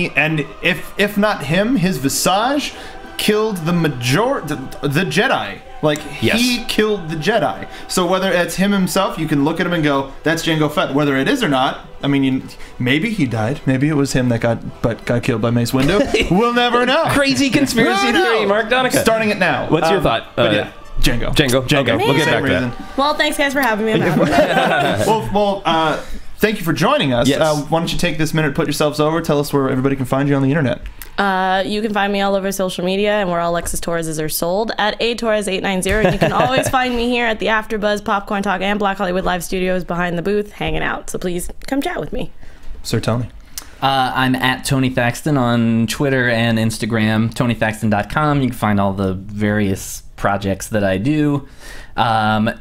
Speaker 3: if not him, his visage killed the Jedi. Like, he killed the Jedi. So whether it's him himself, you can look at him and go, that's Jango Fett. Whether it is or not, I mean, maybe he died. Maybe it was him that got killed by Mace Windu. We'll never know.
Speaker 4: Crazy conspiracy theory, Mark Donica.
Speaker 3: Starting it now.
Speaker 4: What's your thought?
Speaker 3: Django.
Speaker 4: Okay, we'll get back to that.
Speaker 6: Well, thanks, guys, for having me. I'm
Speaker 3: thank you for joining us.
Speaker 4: Yes.
Speaker 3: Why don't you take this minute, put yourselves over, tell us where everybody can find you on the internet.
Speaker 6: You can find me all over social media, and where all Alexis Torreses are sold at atorres890. And you can always find me here at the AfterBuzz Popcorn Talk and Black Hollywood Live Studios behind the booth, hanging out. So please come chat with me.
Speaker 3: Sir Tony.
Speaker 5: I'm at Tony Thaxton on Twitter and Instagram. TonyThaxton.com. You can find all the various projects that I do. I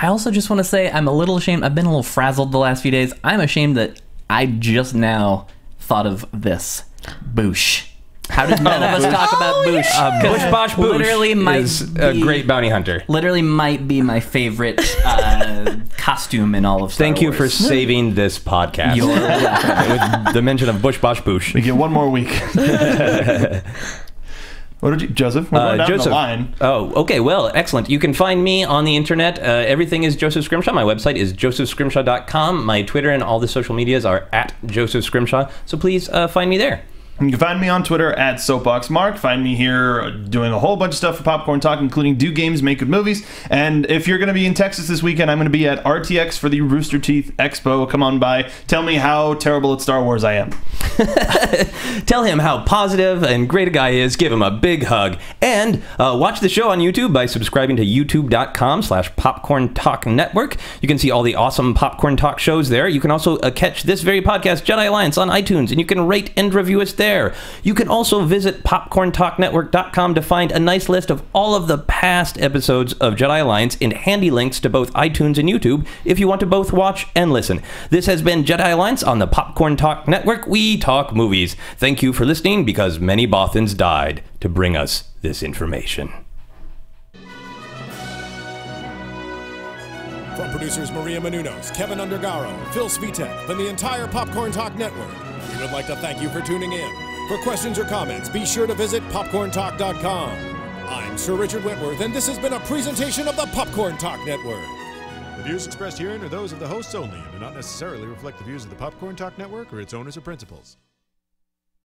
Speaker 5: also just want to say I'm a little ashamed. I've been a little frazzled the last few days. I'm ashamed that I just now thought of this. Boosh. How did none of us talk about Boosh?
Speaker 4: Bush Bosh Boosh is a great bounty hunter.
Speaker 5: Literally might be my favorite costume in all of Star Wars.
Speaker 4: Thank you for saving this podcast.
Speaker 5: You're welcome.
Speaker 4: With the mention of Bush Bosh Boosh.
Speaker 3: We get one more week. What did you, Joseph? We're going down the line.
Speaker 4: Oh, okay. Well, excellent. You can find me on the internet. Everything is Joseph Scrimshaw. My website is josephscrimshaw.com. My Twitter and all the social medias are at Joseph Scrimshaw. So please find me there.
Speaker 3: You can find me on Twitter at SoapboxMark. Find me here doing a whole bunch of stuff for Popcorn Talk, including Do Games, Make Good Movies. And if you're going to be in Texas this weekend, I'm going to be at RTX for the Rooster Teeth Expo. Come on by. Tell me how terrible at Star Wars I am.
Speaker 4: Tell him how positive and great a guy he is. Give him a big hug. And watch the show on YouTube by subscribing to youtube.com/Popcorn Talk Network. You can see all the awesome Popcorn Talk shows there. You can also catch this very podcast, Jedi Alliance, on iTunes, and you can rate and review us there. You can also visit popcorntalknetwork.com to find a nice list of all of the past episodes of Jedi Alliance and handy links to both iTunes and YouTube if you want to both watch and listen. This has been Jedi Alliance on the Popcorn Talk Network. We talk movies. Thank you for listening, because many Bothans died to bring us this information.
Speaker 1: From producers Maria Menounos, Kevin Undergaro, Phil Svitek, and the entire Popcorn Talk Network, we would like to thank you for tuning in. For questions or comments, be sure to visit popcorntalk.com. I'm Sir Richard Wentworth, and this has been a presentation of the Popcorn Talk Network. The views expressed herein are those of the hosts only and do not necessarily reflect the views of the Popcorn Talk Network or its owners or principals.